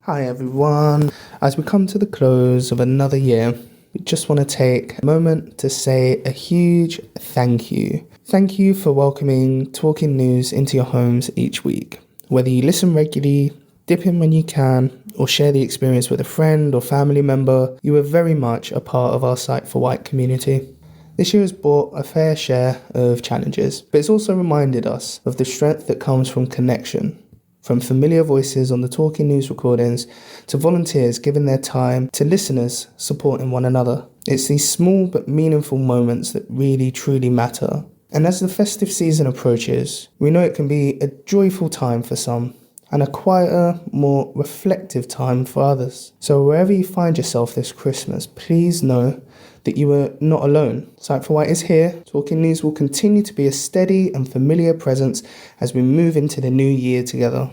Hi everyone. As we come to the close of another year, we just want to take a moment to say a huge thank you. Thank you for welcoming Talking News into your homes each week. Whether you listen regularly, dip in when you can, or share the experience with a friend or family member, you are very much a part of our Sight for White community. This year has brought a fair share of challenges, but it's also reminded us of the strength that comes from connection. From familiar voices on the Talking News recordings to volunteers giving their time to listeners supporting one another. It's these small but meaningful moments that really truly matter. And as the festive season approaches, we know it can be a joyful time for some and a quieter, more reflective time for others. So wherever you find yourself this Christmas, please know that you are not alone. Sight for White is here. Talking News will continue to be a steady and familiar presence as we move into the new year together.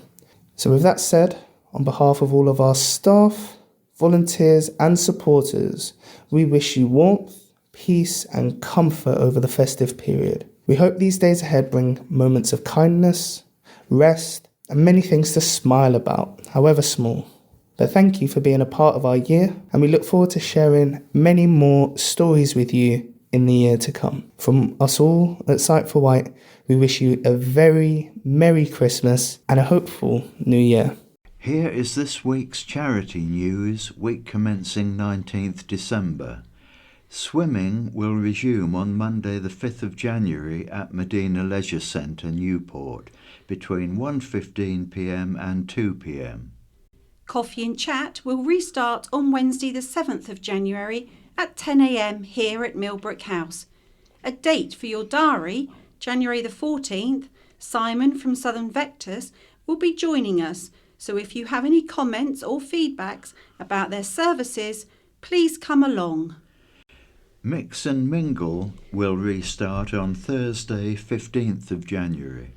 So with that said, on behalf of all of our staff, volunteers and supporters, we wish you warmth, peace and comfort over the festive period. We hope these days ahead bring moments of kindness, rest and many things to smile about, however small. But thank you for being a part of our year, and we look forward to sharing many more stories with you in the year to come. From us all at Sight for White, we wish you a very Merry Christmas and a hopeful New Year. Here is this week's charity news, week commencing 19th December. Swimming will resume on Monday the 5th of January at Medina Leisure Centre, Newport, between 1:15pm and 2pm. Coffee and Chat will restart on Wednesday the 7th of January at 10am here at Millbrook House. A date for your diary, January the 14th, Simon from Southern Vectors will be joining us, so if you have any comments or feedbacks about their services, please come along. Mix and Mingle will restart on Thursday 15th of January.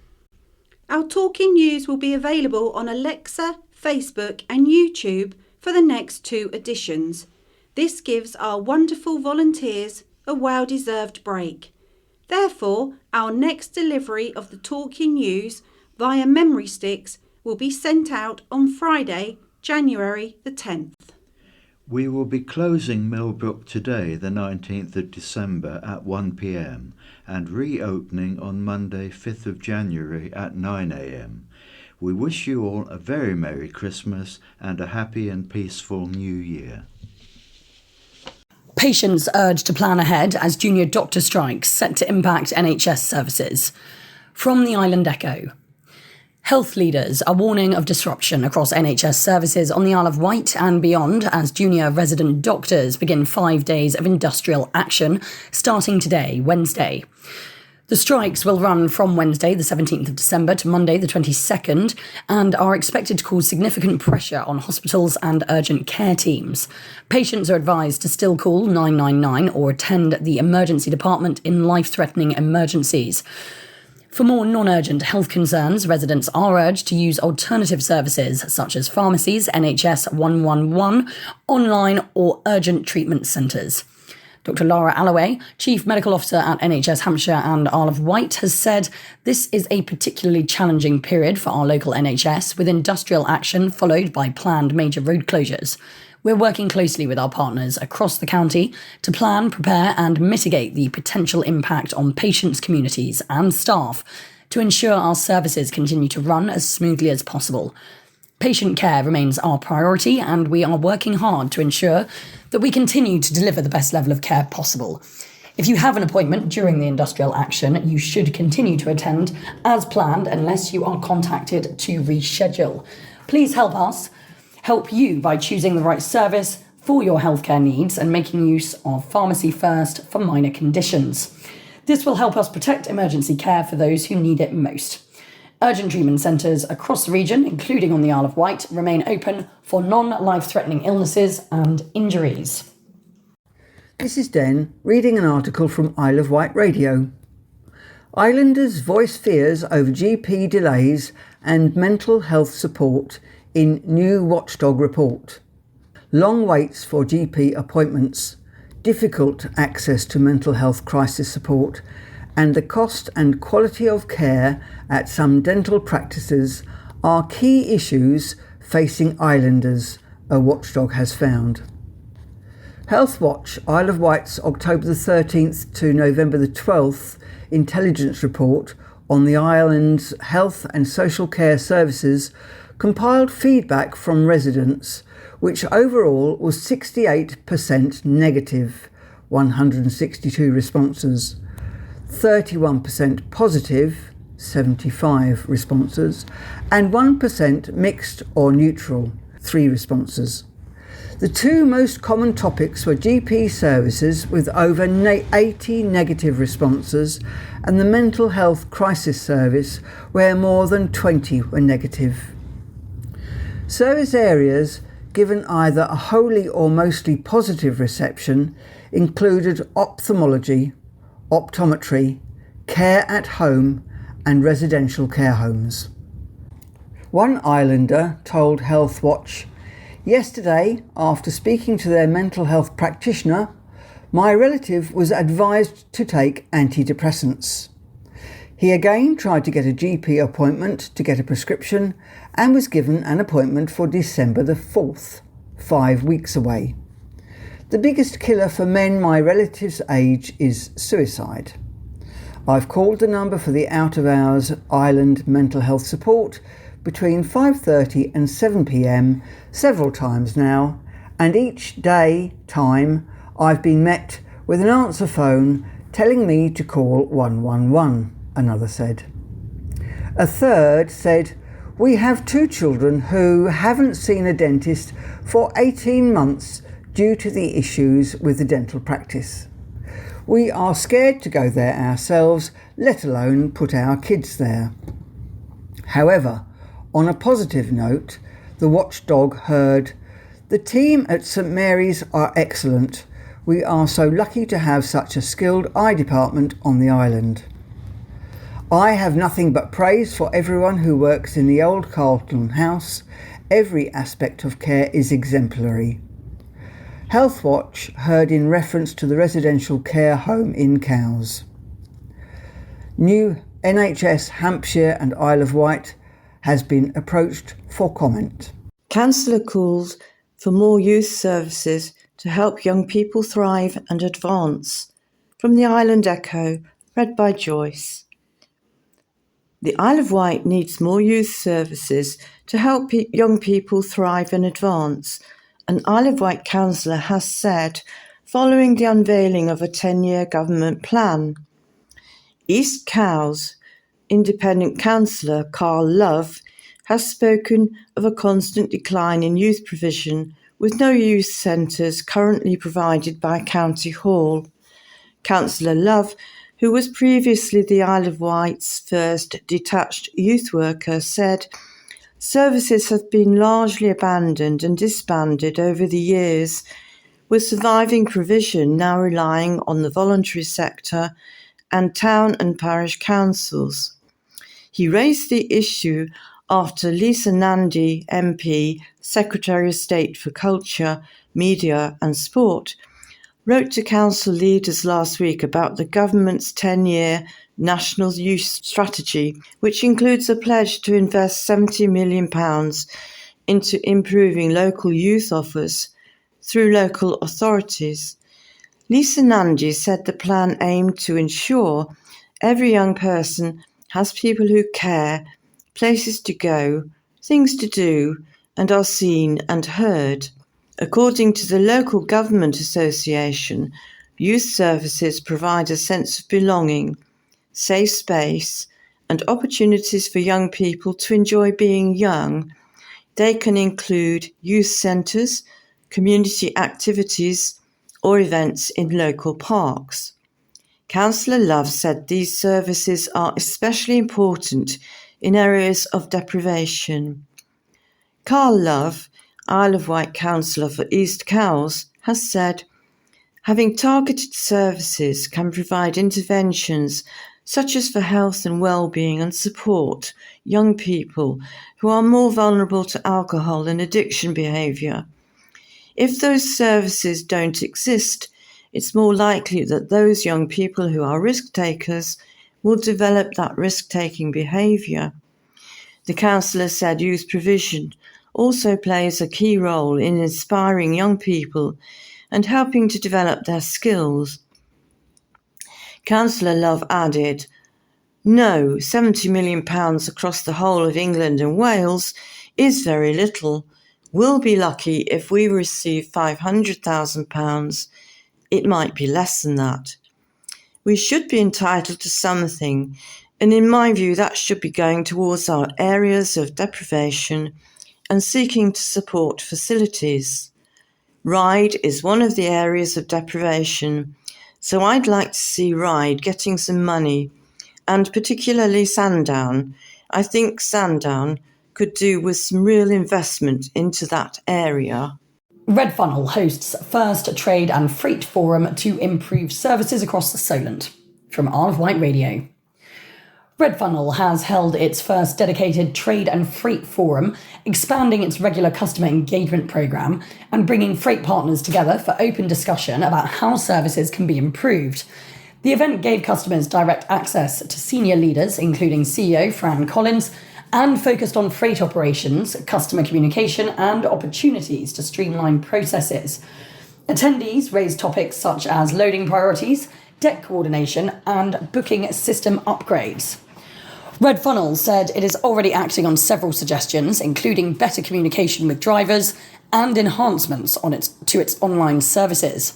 Our Talking News will be available on Alexa, Facebook and YouTube for the next 2 editions. This gives our wonderful volunteers a well-deserved break. Therefore, our next delivery of the Talking News via memory sticks will be sent out on Friday, January the 10th. We will be closing Millbrook today, the 19th of December at 1pm and reopening on Monday 5th of January at 9am. We wish you all a very Merry Christmas and a happy and peaceful New Year. Patients urged to plan ahead as junior doctor strikes set to impact NHS services. From the Island Echo. Health leaders are warning of disruption across NHS services on the Isle of Wight and beyond as junior resident doctors begin 5 days of industrial action starting today, Wednesday. The strikes will run from Wednesday the 17th of December to Monday the 22nd and are expected to cause significant pressure on hospitals and urgent care teams. Patients are advised to still call 999 or attend the emergency department in life-threatening emergencies. For more non-urgent health concerns, residents are urged to use alternative services such as pharmacies, NHS 111, online or urgent treatment centres. Dr Laura Alloway, Chief Medical Officer at NHS Hampshire and Isle of Wight, has said this is a particularly challenging period for our local NHS, with industrial action followed by planned major road closures. We're working closely with our partners across the county to plan, prepare and mitigate the potential impact on patients, communities and staff to ensure our services continue to run as smoothly as possible. Patient care remains our priority and we are working hard to ensure that we continue to deliver the best level of care possible. If you have an appointment during the industrial action, you should continue to attend as planned unless you are contacted to reschedule. Please help you by choosing the right service for your healthcare needs and making use of Pharmacy First for minor conditions. This will help us protect emergency care for those who need it most. Urgent treatment centres across the region, including on the Isle of Wight, remain open for non-life-threatening illnesses and injuries. This is Den reading an article from Isle of Wight Radio. Islanders voice fears over GP delays and mental health support in new watchdog report. Long waits for GP appointments, difficult access to mental health crisis support, and the cost and quality of care at some dental practices are key issues facing islanders, a watchdog has found. Health Watch, Isle of Wight's October the 13th to November the 12th intelligence report on the island's health and social care services compiled feedback from residents, which overall was 68% negative, 162 responses, 31% positive, 75 responses, and 1% mixed or neutral, 3 responses. The two most common topics were GP services with over 80 negative responses and the mental health crisis service where more than 20 were negative. Service areas given either a wholly or mostly positive reception included ophthalmology, optometry, care at home and residential care homes. One islander told Health Watch, "Yesterday, after speaking to their mental health practitioner, my relative was advised to take antidepressants. He again tried to get a GP appointment to get a prescription and was given an appointment for December the 4th, 5 weeks away. The biggest killer for men my relative's age is suicide. I've called the number for the out-of-hours island mental health support between 5:30 and 7 p.m. several times now, and each day, time, I've been met with an answer phone telling me to call 111, another said. A third said, "We have 2 children who haven't seen a dentist for 18 months due to the issues with the dental practice. We are scared to go there ourselves, let alone put our kids there." However, on a positive note, the watchdog heard, "The team at St Mary's are excellent. We are so lucky to have such a skilled eye department on the island. I have nothing but praise for everyone who works in the old Carlton house. Every aspect of care is exemplary." Health Watch heard in reference to the residential care home in Cowes. New NHS Hampshire and Isle of Wight has been approached for comment. Councillor calls for more youth services to help young people thrive and advance. From the Island Echo, read by Joyce. The Isle of Wight needs more youth services to help young people thrive and advance, an Isle of Wight councillor has said following the unveiling of a 10-year government plan. East Cowes Independent Councillor Carl Love has spoken of a constant decline in youth provision, with no youth centres currently provided by County Hall. Councillor Love, who was previously the Isle of Wight's first detached youth worker, said, "Services have been largely abandoned and disbanded over the years, with surviving provision now relying on the voluntary sector and town and parish councils." He raised the issue after Lisa Nandy, MP, Secretary of State for Culture, Media and Sport, wrote to council leaders last week about the government's 10-year National Youth Strategy, which includes a pledge to invest £70 million into improving local youth offers through local authorities. Lisa Nandy said the plan aimed to ensure every young person has people who care, places to go, things to do, and are seen and heard. According to the Local Government Association, youth services provide a sense of belonging, safe space, and opportunities for young people to enjoy being young. They can include youth centres, community activities, or events in local parks. Councillor Love said these services are especially important in areas of deprivation. Carl Love, Isle of Wight councillor for East Cowes, has said, "Having targeted services can provide interventions such as for health and well-being and support young people who are more vulnerable to alcohol and addiction behaviour. If those services don't exist, it's more likely that those young people who are risk takers will develop that risk-taking behaviour." The councillor said youth provision also plays a key role in inspiring young people and helping to develop their skills. Councillor Love added, "No, £70 million across the whole of England and Wales is very little. We'll be lucky if we receive £500,000. It might be less than that. We should be entitled to something, and in my view that should be going towards our areas of deprivation and seeking to support facilities. Ryde is one of the areas of deprivation, so I'd like to see Ryde getting some money, and particularly Sandown. I think Sandown could do with some real investment into that area." Red Funnel hosts first trade and freight forum to improve services across the Solent. From Isle of Wight Radio. Red Funnel has held its first dedicated trade and freight forum, expanding its regular customer engagement programme and bringing freight partners together for open discussion about how services can be improved. The event gave customers direct access to senior leaders, including CEO Fran Collins, and focused on freight operations, customer communication, and opportunities to streamline processes. Attendees raised topics such as loading priorities, deck coordination, and booking system upgrades. Red Funnel said it is already acting on several suggestions, including better communication with drivers and enhancements to its online services.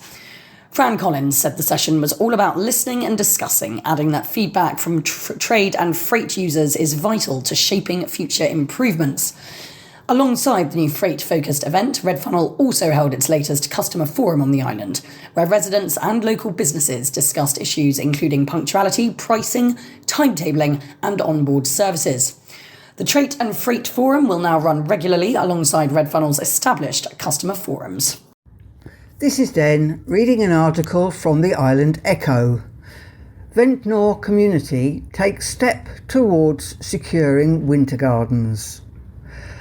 Fran Collins said the session was all about listening and discussing, adding that feedback from trade and freight users is vital to shaping future improvements. Alongside the new freight-focused event, Red Funnel also held its latest customer forum on the island, where residents and local businesses discussed issues including punctuality, pricing, timetabling, and onboard services. The Trade and Freight Forum will now run regularly alongside Red Funnel's established customer forums. This is Den reading an article from the Island Echo. Ventnor community takes step towards securing winter gardens.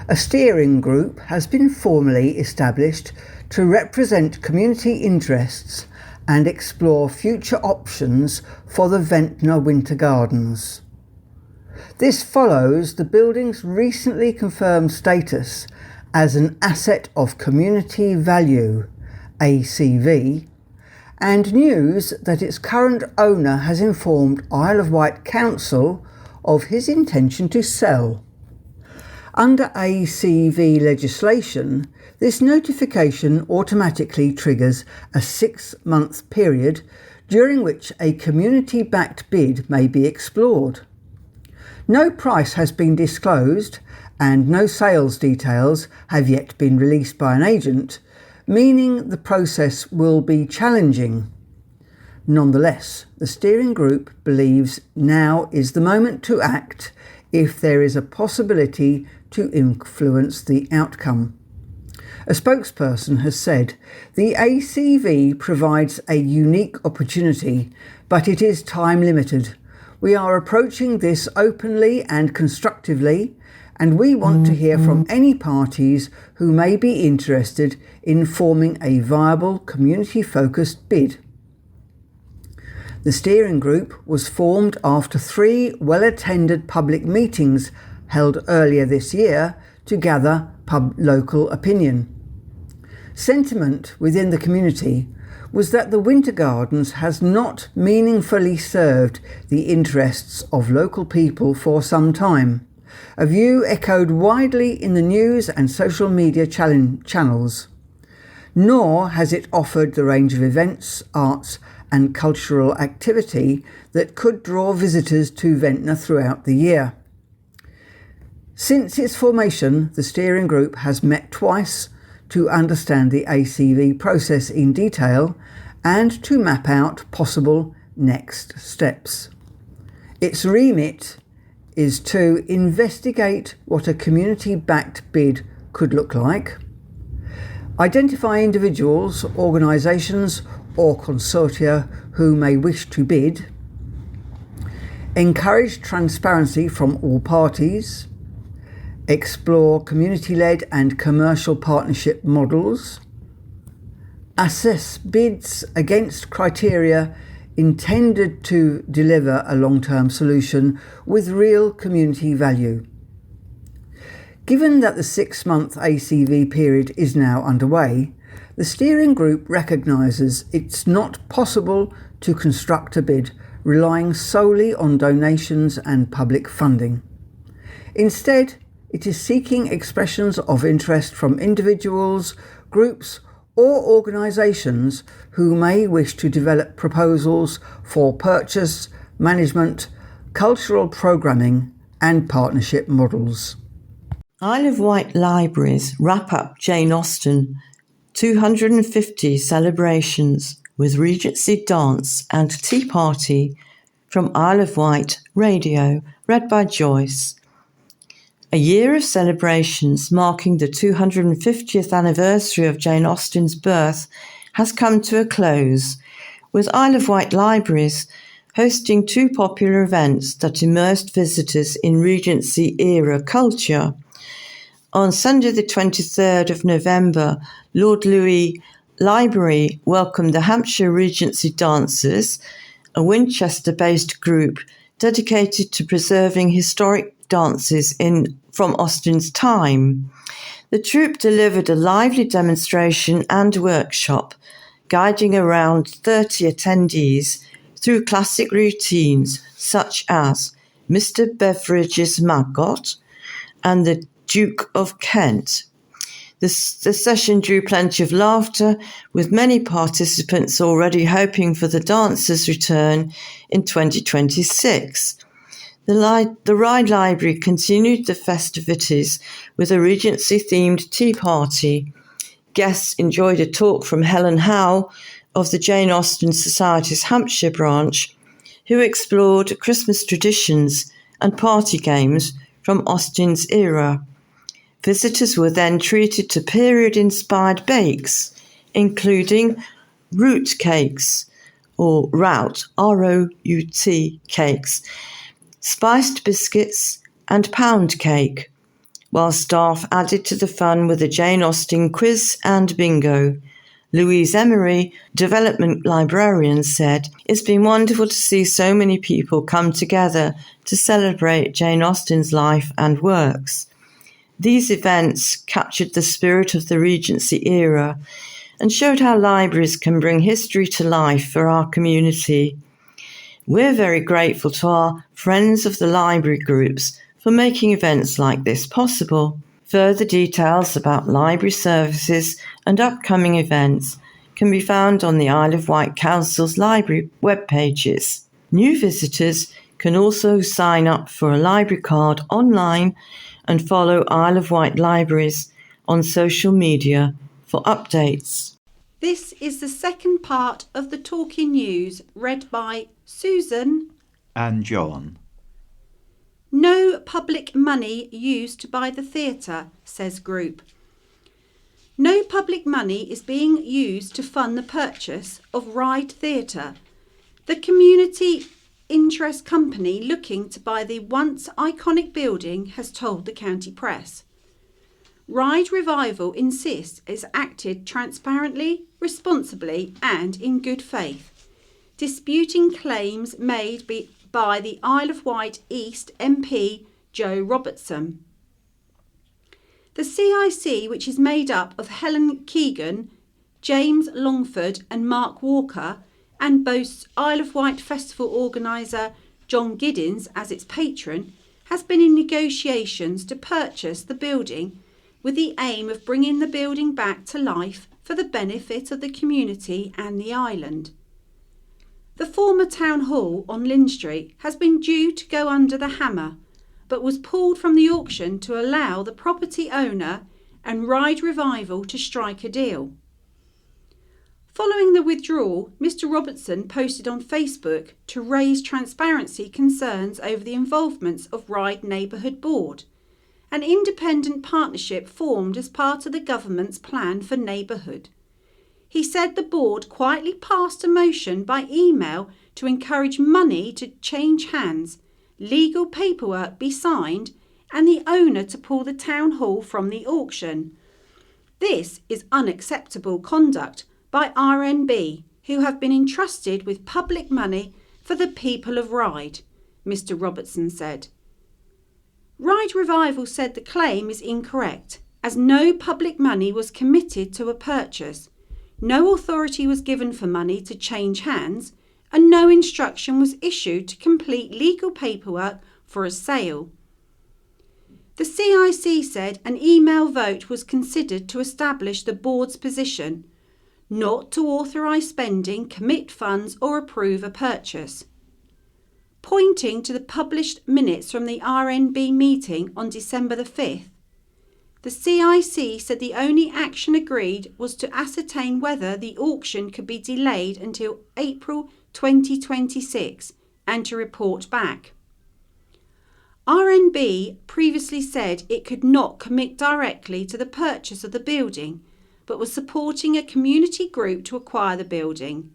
A steering group has been formally established to represent community interests and explore future options for the Ventnor Winter Gardens. This follows the building's recently confirmed status as an Asset of Community Value, ACV, and news that its current owner has informed Isle of Wight Council of his intention to sell. Under ACV legislation, this notification automatically triggers a 6-month period during which a community-backed bid may be explored. No price has been disclosed and no sales details have yet been released by an agent, meaning the process will be challenging. Nonetheless, the steering group believes now is the moment to act if there is a possibility to influence the outcome. A spokesperson has said, "The ACV provides a unique opportunity, but it is time limited. We are approaching this openly and constructively, and we want to hear from any parties who may be interested in forming a viable community-focused bid." The steering group was formed after 3 well-attended public meetings held earlier this year to gather local opinion. Sentiment within the community was that the Winter Gardens has not meaningfully served the interests of local people for some time, a view echoed widely in the news and social media channels. Nor has it offered the range of events, arts and cultural activity that could draw visitors to Ventnor throughout the year. Since its formation, the steering group has met twice to understand the ACV process in detail and to map out possible next steps. Its remit is to investigate what a community-backed bid could look like, identify individuals, organisations or consortia who may wish to bid, encourage transparency from all parties, explore community-led and commercial partnership models, assess bids against criteria intended to deliver a long-term solution with real community value. Given that the 6-month ACV period is now underway, the steering group recognises it's not possible to construct a bid relying solely on donations and public funding. Instead, it is seeking expressions of interest from individuals, groups or organisations who may wish to develop proposals for purchase, management, cultural programming and partnership models. Isle of Wight Libraries wrap up Jane Austen 250 celebrations with Regency dance and tea party from Isle of Wight Radio, read by Joyce. A year of celebrations marking the 250th anniversary of Jane Austen's birth has come to a close, with Isle of Wight Libraries hosting two popular events that immersed visitors in Regency-era culture. On Sunday the 23rd of November, Lord Louis Library welcomed the Hampshire Regency Dancers, a Winchester-based group dedicated to preserving historic dances from Austen's time. The troupe delivered a lively demonstration and workshop, guiding around 30 attendees through classic routines such as Mr. Beveridge's Maggot and the Duke of Kent. The session drew plenty of laughter, with many participants already hoping for the dancers' return in 2026. The Ride Library continued the festivities with a Regency-themed tea party. Guests enjoyed a talk from Helen Howe of the Jane Austen Society's Hampshire branch, who explored Christmas traditions and party games from Austen's era. Visitors were then treated to period-inspired bakes, including root cakes, or rout, R-O-U-T cakes, spiced biscuits and pound cake, while staff added to the fun with a Jane Austen quiz and bingo. Louise Emery, development librarian, said, "It's been wonderful to see so many people come together to celebrate Jane Austen's life and works. These events captured the spirit of the Regency era and showed how libraries can bring history to life for our community. We're very grateful to our friends of the library groups for making events like this possible." Further details about library services and upcoming events can be found on the Isle of Wight Council's library web pages. New visitors can also sign up for a library card online and follow Isle of Wight Libraries on social media for updates. This is the second part of the Talking News, read by Susan and John. No public money used by the theatre, says group. No public money is being used to fund the purchase of Ride Theatre, the community interest company looking to buy the once iconic building has told the county press. Ride Revival insists it's acted transparently, responsibly and in good faith, disputing claims made by the Isle of Wight East MP Joe Robertson. The CIC, which is made up of Helen Keegan, James Longford and Mark Walker, and boasts Isle of Wight Festival organiser John Giddins as its patron, has been in negotiations to purchase the building with the aim of bringing the building back to life for the benefit of the community and the island. The former town hall on Lynn Street has been due to go under the hammer, but was pulled from the auction to allow the property owner and Ride Revival to strike a deal. Following the withdrawal, Mr. Robertson posted on Facebook to raise transparency concerns over the involvements of Ride Neighbourhood Board, an independent partnership formed as part of the government's plan for neighbourhood. He said the board quietly passed a motion by email to encourage money to change hands, legal paperwork be signed, and the owner to pull the town hall from the auction. This is unacceptable conduct by RNB, who have been entrusted with public money for the people of Ride, Mr. Robertson said. Ride Revival said the claim is incorrect, as no public money was committed to a purchase, no authority was given for money to change hands, and no instruction was issued to complete legal paperwork for a sale. The CIC said an email vote was considered to establish the board's position, not to authorise spending, commit funds or approve a purchase. Pointing to the published minutes from the RNB meeting on December the 5th, the CIC said the only action agreed was to ascertain whether the auction could be delayed until April 2026 and to report back. RNB previously said it could not commit directly to the purchase of the building, but was supporting a community group to acquire the building.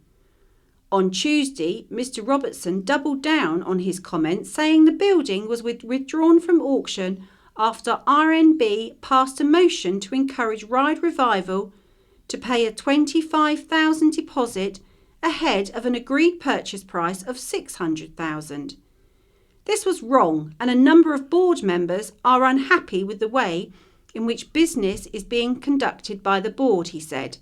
On Tuesday, Mr. Robertson doubled down on his comments, saying the building was withdrawn from auction after RNB passed a motion to encourage Ride Revival to pay a $25,000 deposit ahead of an agreed purchase price of $600,000. This was wrong, and a number of board members are unhappy with the way in which business is being conducted by the board, he said.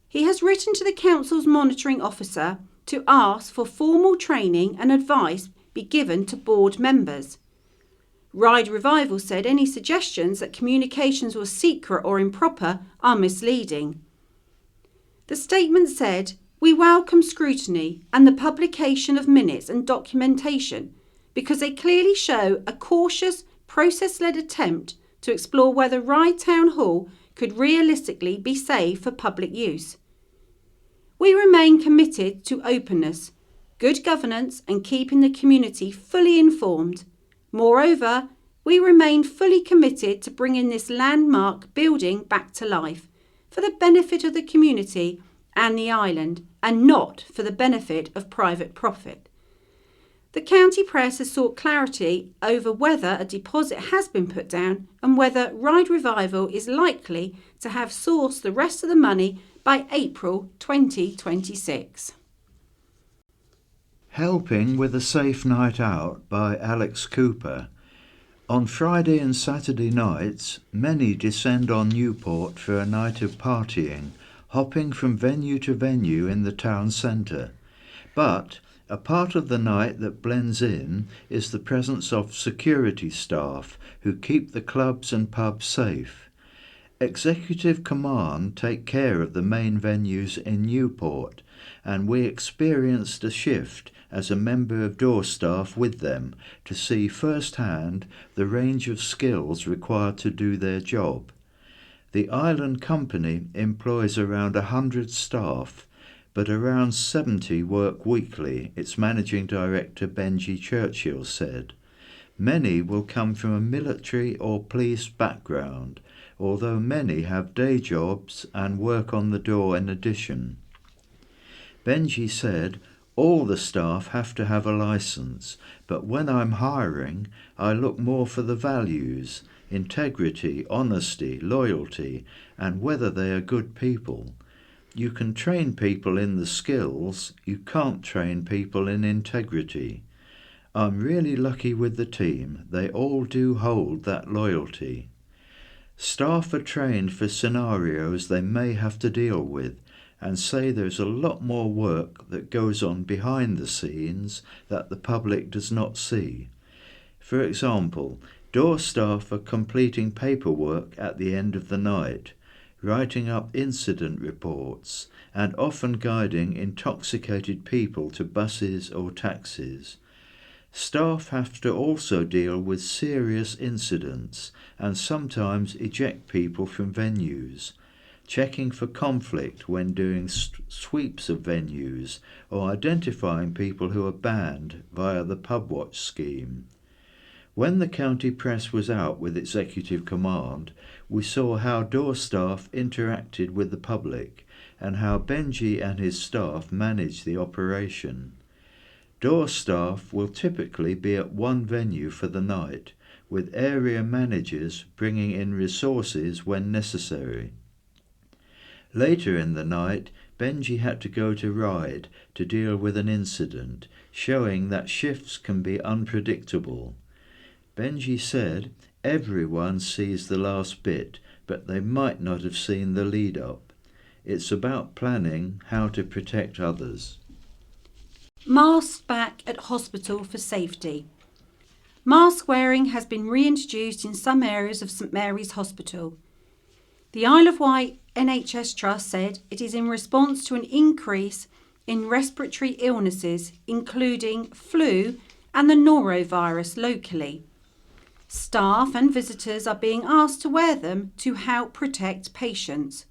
He has written to the council's monitoring officer to ask for formal training and advice be given to board members. Ride Revival said any suggestions that communications were secret or improper are misleading. The statement said, "We welcome scrutiny and the publication of minutes and documentation because they clearly show a cautious, process-led attempt to explore whether Ride Town Hall could realistically be saved for public use. We remain committed to openness, good governance and keeping the community fully informed. Moreover, we remain fully committed to bringing this landmark building back to life for the benefit of the community and the island, and not for the benefit of private profit." The county press has sought clarity over whether a deposit has been put down and whether Ride Revival is likely to have sourced the rest of the money by April 2026. Helping with a Safe Night Out by Alex Cooper. On Friday and Saturday nights, many descend on Newport for a night of partying, hopping from venue to venue in the town centre. But a part of the night that blends in is the presence of security staff who keep the clubs and pubs safe. Executive Command take care of the main venues in Newport, and we experienced a shift as a member of door staff with them to see firsthand the range of skills required to do their job. The Island Company employs around 100 staff, but around 70 work weekly, its managing director Benji Churchill said. Many will come from a military or police background, although many have day jobs and work on the door in addition. Benji said, "All the staff have to have a license, but when I'm hiring, I look more for the values, integrity, honesty, loyalty, and whether they are good people. You can train people in the skills, you can't train people in integrity. I'm really lucky with the team, they all do hold that loyalty. Staff are trained for scenarios they may have to deal with, and say there's a lot more work that goes on behind the scenes that the public does not see. For example, door staff are completing paperwork at the end of the night, writing up incident reports, and often guiding intoxicated people to buses or taxis. Staff have to also deal with serious incidents and sometimes eject people from venues, checking for conflict when doing sweeps of venues or identifying people who are banned via the pub watch scheme. When the county press was out with Executive Command, we saw how door staff interacted with the public and how Benji and his staff managed the operation. Door staff will typically be at one venue for the night, with area managers bringing in resources when necessary. Later in the night, Benji had to go to Ride to deal with an incident, showing that shifts can be unpredictable. Benji said, "Everyone sees the last bit, but they might not have seen the lead up. It's about planning how to protect others." Masks back at hospital for safety. Mask wearing has been reintroduced in some areas of St Mary's Hospital. The Isle of Wight NHS Trust said it is in response to an increase in respiratory illnesses, including flu and the norovirus locally. Staff and visitors are being asked to wear them to help protect patients.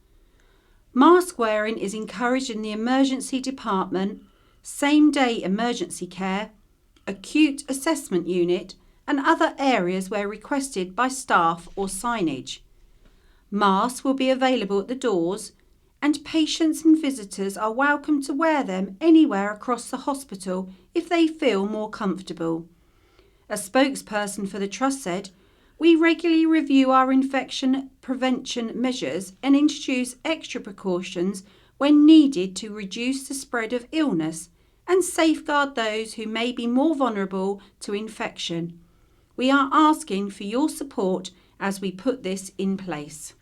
Mask wearing is encouraged in the emergency department, same-day emergency care, acute assessment unit, and other areas where requested by staff or signage. Masks will be available at the doors, and patients and visitors are welcome to wear them anywhere across the hospital if they feel more comfortable. A spokesperson for the Trust said, "We regularly review our infection prevention measures and introduce extra precautions when needed to reduce the spread of illness and safeguard those who may be more vulnerable to infection. We are asking for your support as we put this in place."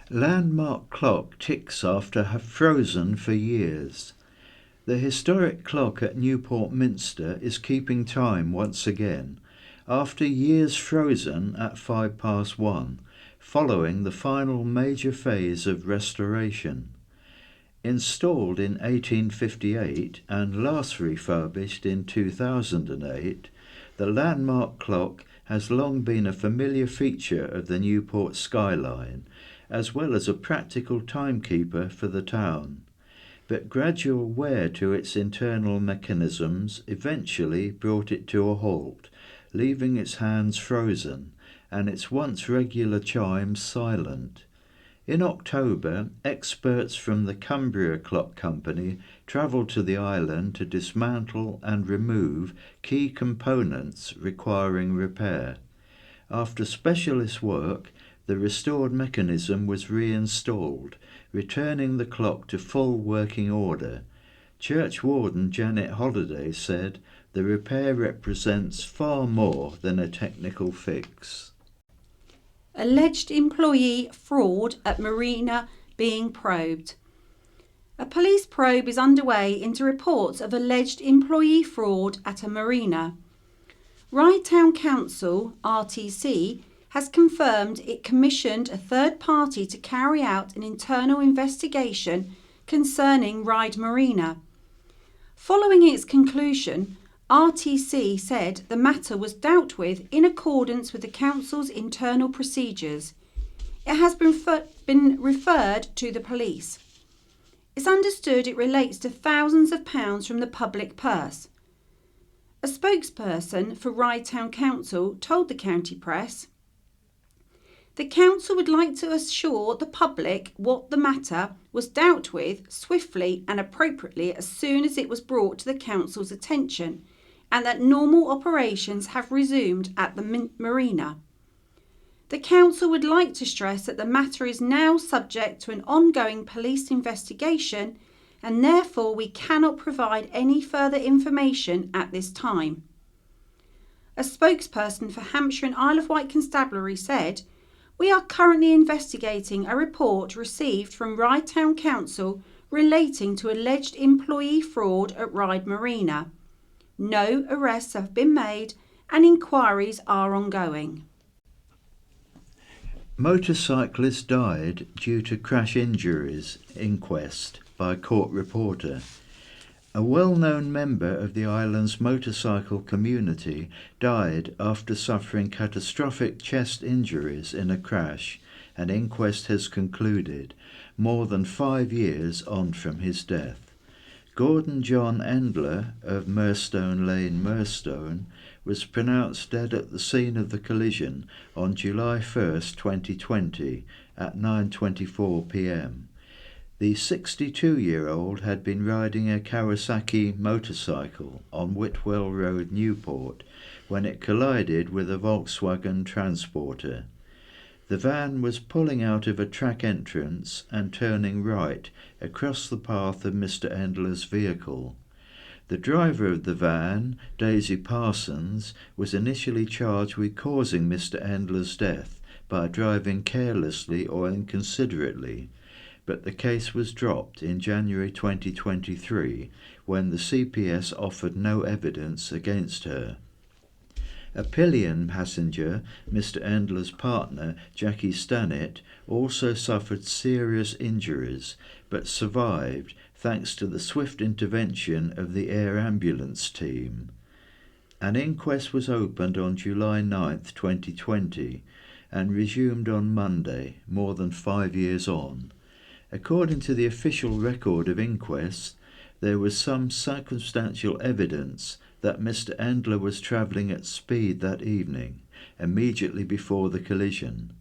Landmark clock ticks after have frozen for years. The historic clock at Newport Minster is keeping time once again, after years frozen at 1:05, following the final major phase of restoration. Installed in 1858 and last refurbished in 2008, the landmark clock has long been a familiar feature of the Newport skyline, as well as a practical timekeeper for the town. But gradual wear to its internal mechanisms eventually brought it to a halt, leaving its hands frozen and its once regular chimes silent. In October, experts from the Cumbria Clock Company travelled to the island to dismantle and remove key components requiring repair. After specialist work, the restored mechanism was reinstalled, returning the clock to full working order. Church Warden Janet Holliday said, "The repair represents far more than a technical fix." Alleged employee fraud at Marina being probed. A police probe is underway into reports of alleged employee fraud at a marina. Rye Town Council, RTC, has confirmed it commissioned a third party to carry out an internal investigation concerning Ryde Marina. Following its conclusion, RTC said the matter was dealt with in accordance with the council's internal procedures. It has been referred to the police. It's understood it relates to thousands of pounds from the public purse. A spokesperson for Rye Town Council told the county press, "The council would like to assure the public what the matter was dealt with swiftly and appropriately as soon as it was brought to the council's attention, and that normal operations have resumed at the marina. The council would like to stress that the matter is now subject to an ongoing police investigation, and therefore we cannot provide any further information at this time." A spokesperson for Hampshire and Isle of Wight Constabulary said, "We are currently investigating a report received from Rye Town Council relating to alleged employee fraud at Ryde Marina. No arrests have been made and inquiries are ongoing." Motorcyclist died due to crash injuries, inquest by court reporter. A well-known member of the island's motorcycle community died after suffering catastrophic chest injuries in a crash. An inquest has concluded, more than 5 years on from his death. Gordon John Endler of Murstone Lane, Murstone, was pronounced dead at the scene of the collision on July 1st, 2020 at 9:24 p.m. The 62-year-old had been riding a Kawasaki motorcycle on Whitwell Road, Newport, when it collided with a Volkswagen Transporter. The van was pulling out of a track entrance and turning right across the path of Mr. Endler's vehicle. The driver of the van, Daisy Parsons, was initially charged with causing Mr. Endler's death by driving carelessly or inconsiderately, but the case was dropped in January 2023 when the CPS offered no evidence against her. A pillion passenger, Mr. Endler's partner, Jackie Stannett, also suffered serious injuries, but survived thanks to the swift intervention of the air ambulance team. An inquest was opened on July 9, 2020, and resumed on Monday, more than 5 years on. According to the official record of inquest, there was some circumstantial evidence that Mr. Endler was travelling at speed that evening, immediately before the collision.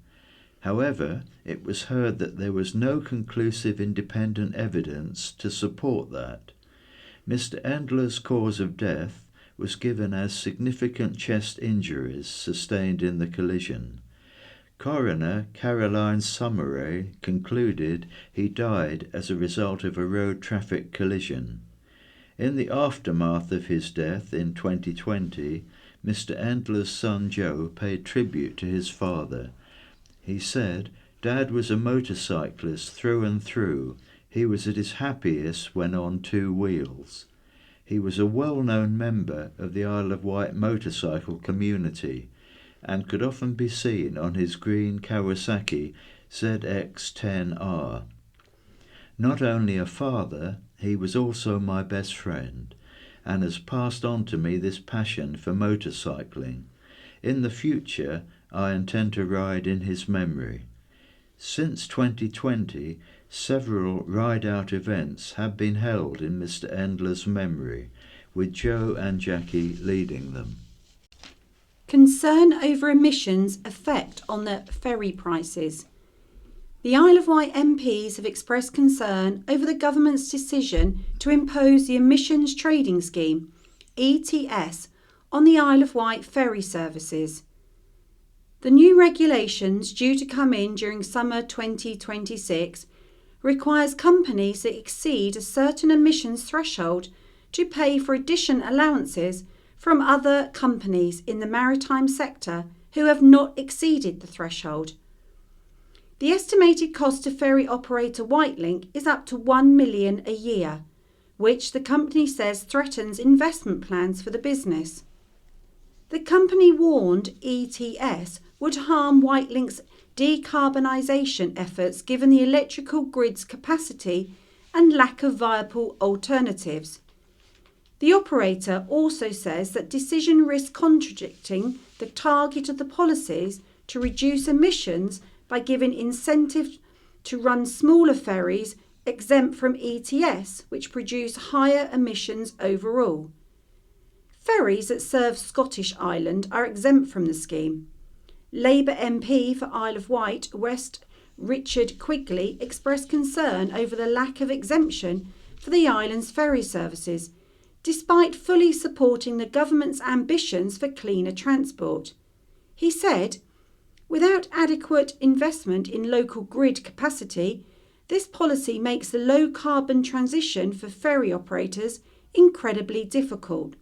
However, it was heard that there was no conclusive independent evidence to support that. Mr. Endler's cause of death was given as significant chest injuries sustained in the collision. Coroner Caroline Summeray concluded he died as a result of a road traffic collision. In the aftermath of his death in 2020, Mr. Endler's son Joe paid tribute to his father. He said, "Dad was a motorcyclist through and through. He was at his happiest when on two wheels." He was a well-known member of the Isle of Wight motorcycle community and could often be seen on his green Kawasaki ZX-10R. Not only a father, he was also my best friend, and has passed on to me this passion for motorcycling. In the future, I intend to ride in his memory. Since 2020, several ride-out events have been held in Mr. Endler's memory, with Joe and Jackie leading them. Concern over emissions' effect on the ferry prices. The Isle of Wight MPs have expressed concern over the government's decision to impose the Emissions Trading Scheme, ETS, on the Isle of Wight ferry services. The new regulations, due to come in during summer 2026, requires companies that exceed a certain emissions threshold to pay for additional allowances from other companies in the maritime sector who have not exceeded the threshold. The estimated cost to ferry operator Whitelink is up to $1 million a year, which the company says threatens investment plans for the business. The company warned ETS would harm Whitelink's decarbonisation efforts given the electrical grid's capacity and lack of viable alternatives. The operator also says that decision risks contradicting the target of the policies to reduce emissions by giving incentives to run smaller ferries exempt from ETS, which produce higher emissions overall. Ferries that serve Scottish Island are exempt from the scheme. Labour MP for Isle of Wight West Richard Quigley expressed concern over the lack of exemption for the island's ferry services, despite fully supporting the government's ambitions for cleaner transport. He said, "Without adequate investment in local grid capacity, this policy makes the low-carbon transition for ferry operators incredibly difficult.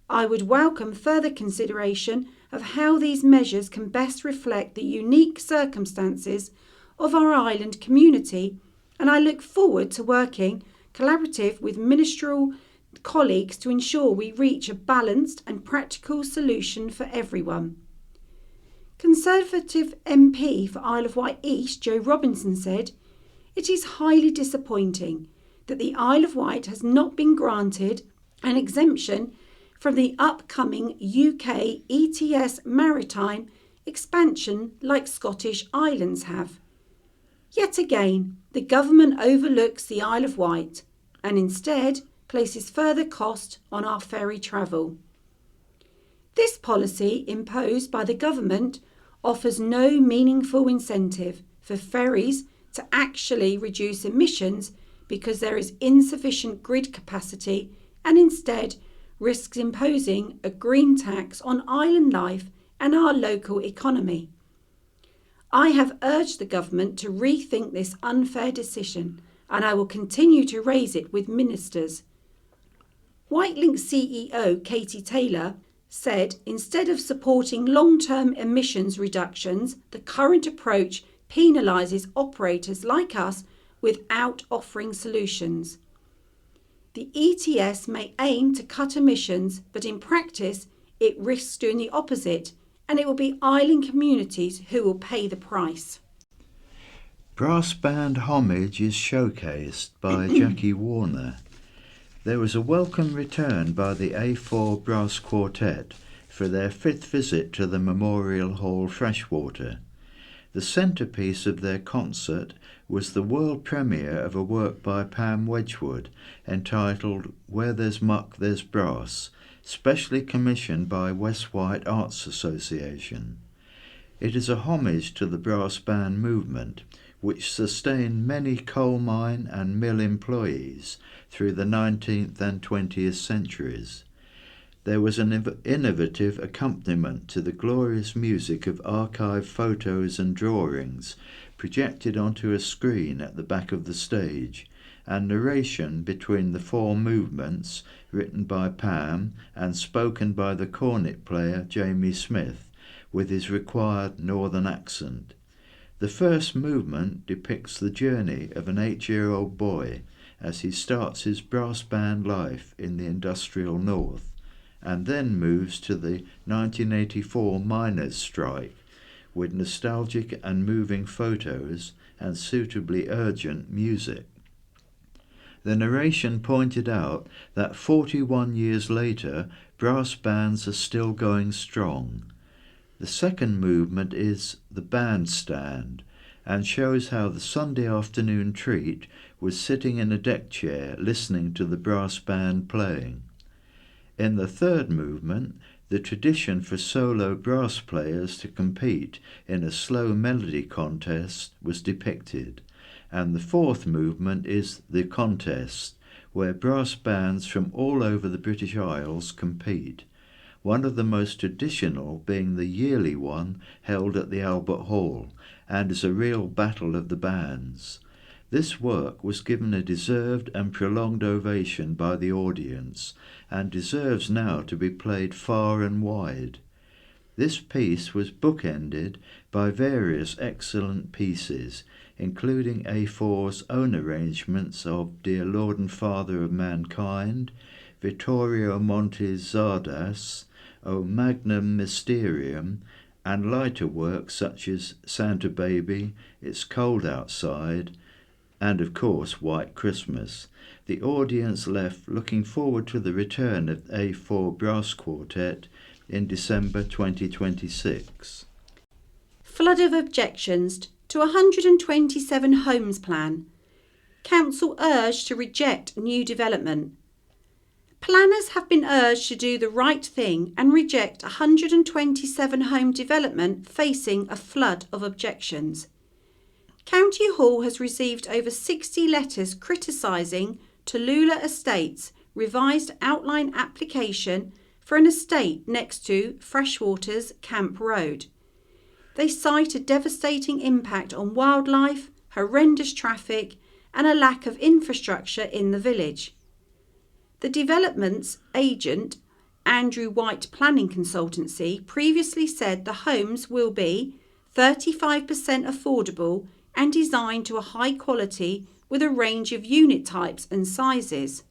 I would welcome further consideration of how these measures can best reflect the unique circumstances of our island community, and I look forward to working collaborative with ministerial colleagues to ensure we reach a balanced and practical solution for everyone." Conservative MP for Isle of Wight East, Joe Robinson, said, "It is highly disappointing that the Isle of Wight has not been granted an exemption from the upcoming UK ETS maritime expansion like Scottish Islands have. Yet again, the government overlooks the Isle of Wight and instead places further cost on our ferry travel. This policy imposed by the government offers no meaningful incentive for ferries to actually reduce emissions because there is insufficient grid capacity and instead risks imposing a green tax on island life and our local economy. I have urged the government to rethink this unfair decision and I will continue to raise it with ministers. Whitelink CEO Katie Taylor said instead of supporting long-term emissions reductions, the current approach penalises operators like us without offering solutions. The ETS may aim to cut emissions, but in practice it risks doing the opposite, and it will be island communities who will pay the price. Brass band homage is showcased by Jackie Warner. There was a welcome return by the A4 Brass Quartet for their 5th visit to the Memorial Hall Freshwater. The centrepiece of their concert was the world premiere of a work by Pam Wedgwood entitled Where There's Muck There's Brass, specially commissioned by West White Arts Association. It is a homage to the brass band movement, which sustained many coal mine and mill employees through the 19th and 20th centuries. There was an innovative accompaniment to the glorious music of archived photos and drawings projected onto a screen at the back of the stage, and narration between the 4 movements written by Pam and spoken by the cornet player Jamie Smith with his required northern accent. The first movement depicts the journey of an 8-year-old boy as he starts his brass band life in the industrial north, and then moves to the 1984 miners' strike with nostalgic and moving photos and suitably urgent music. The narration pointed out that 41 years later, brass bands are still going strong. The second movement is the bandstand and shows how the Sunday afternoon treat was sitting in a deck chair listening to the brass band playing. In the third movement, the tradition for solo brass players to compete in a slow melody contest was depicted, and the fourth movement is the contest, where brass bands from all over the British Isles compete, one of the most traditional being the yearly one held at the Albert Hall, and is a real battle of the bands. This work was given a deserved and prolonged ovation by the audience, and deserves now to be played far and wide. This piece was bookended by various excellent pieces, including A4's own arrangements of Dear Lord and Father of Mankind, Vittorio Monti's Zardas, O Magnum Mysterium, and lighter works such as Santa Baby, It's Cold Outside, and of course White Christmas. The audience left looking forward to the return of A4 Brass Quartet in December 2026. Flood of objections to 127 homes plan. Council urged to reject new development. Planners have been urged to do the right thing and reject 127 home development facing a flood of objections. County Hall has received over 60 letters criticising Tallulah Estates' revised outline application for an estate next to Freshwaters Camp Road. They cite a devastating impact on wildlife, horrendous traffic, and a lack of infrastructure in the village. The development's agent, Andrew White Planning Consultancy, previously said the homes will be 35% affordable and designed to a high quality with a range of unit types and sizes.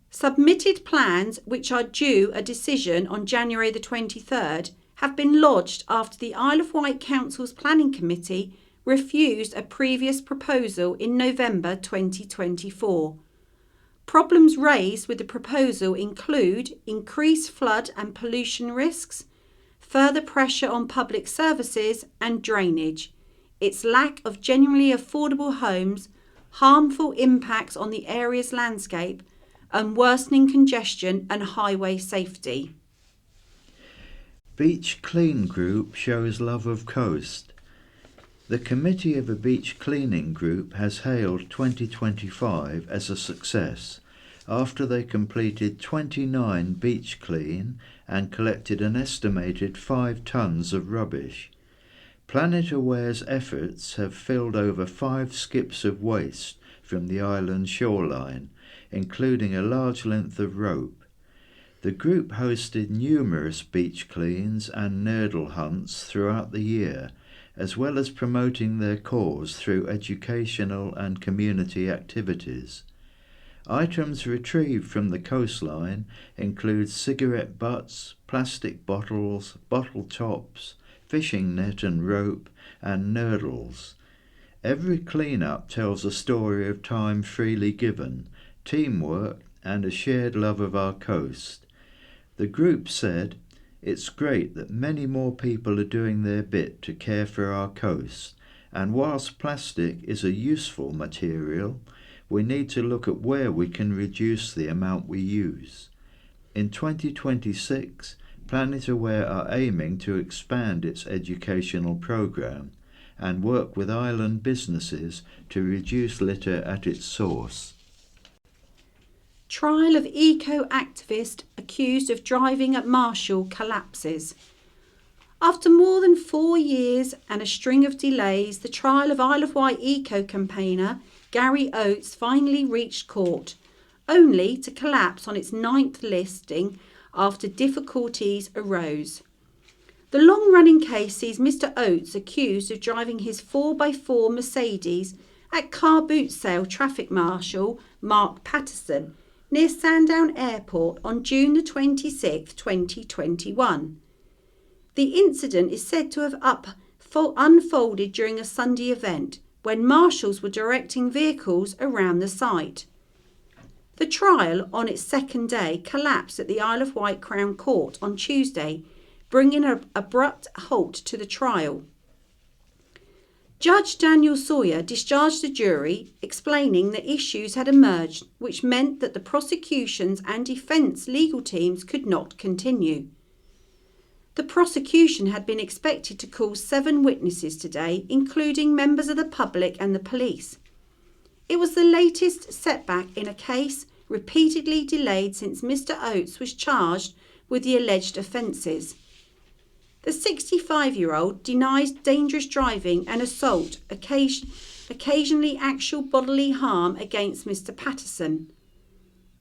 Submitted plans, which are due a decision on January the 23rd, have been lodged after the Isle of Wight Council's Planning Committee refused a previous proposal in November 2024. Problems raised with the proposal include increased flood and pollution risks, further pressure on public services and drainage, its lack of genuinely affordable homes, harmful impacts on the area's landscape, and worsening congestion and highway safety. Beach Clean Group shows love of coast. The committee of a beach cleaning group has hailed 2025 as a success after they completed 29 beach clean and collected an estimated 5 tonnes of rubbish. Planet Aware's efforts have filled over 5 skips of waste from the island shoreline, including a large length of rope. The group hosted numerous beach cleans and nurdle hunts throughout the year, as well as promoting their cause through educational and community activities. Items retrieved from the coastline include cigarette butts, plastic bottles, bottle tops, fishing net and rope, and nurdles. Every clean-up tells a story of time freely given, teamwork, and a shared love of our coast. The group said, "It's great that many more people are doing their bit to care for our coast, and whilst plastic is a useful material, we need to look at where we can reduce the amount we use." In 2026, Planet Aware are aiming to expand its educational programme and work with island businesses to reduce litter at its source. Trial of eco-activist accused of driving at Marshall collapses. After more than 4 years and a string of delays, the trial of Isle of Wight eco-campaigner Gary Oates finally reached court, only to collapse on its 9th listing after difficulties arose. The long-running case sees Mr Oates accused of driving his 4x4 Mercedes at car boot sale traffic marshal Mark Patterson near Sandown Airport on June the 26th, 2021. The incident is said to have unfolded during a Sunday event when marshals were directing vehicles around the site. The trial, on its second day, collapsed at the Isle of Wight Crown Court on Tuesday, bringing an abrupt halt to the trial. Judge Daniel Sawyer discharged the jury, explaining that issues had emerged which meant that the prosecution's and defence legal teams could not continue. The prosecution had been expected to call 7 witnesses today, including members of the public and the police. It was the latest setback in a case repeatedly delayed since Mr Oates was charged with the alleged offences. The 65-year-old denies dangerous driving and assault, occasionally actual bodily harm against Mr Patterson.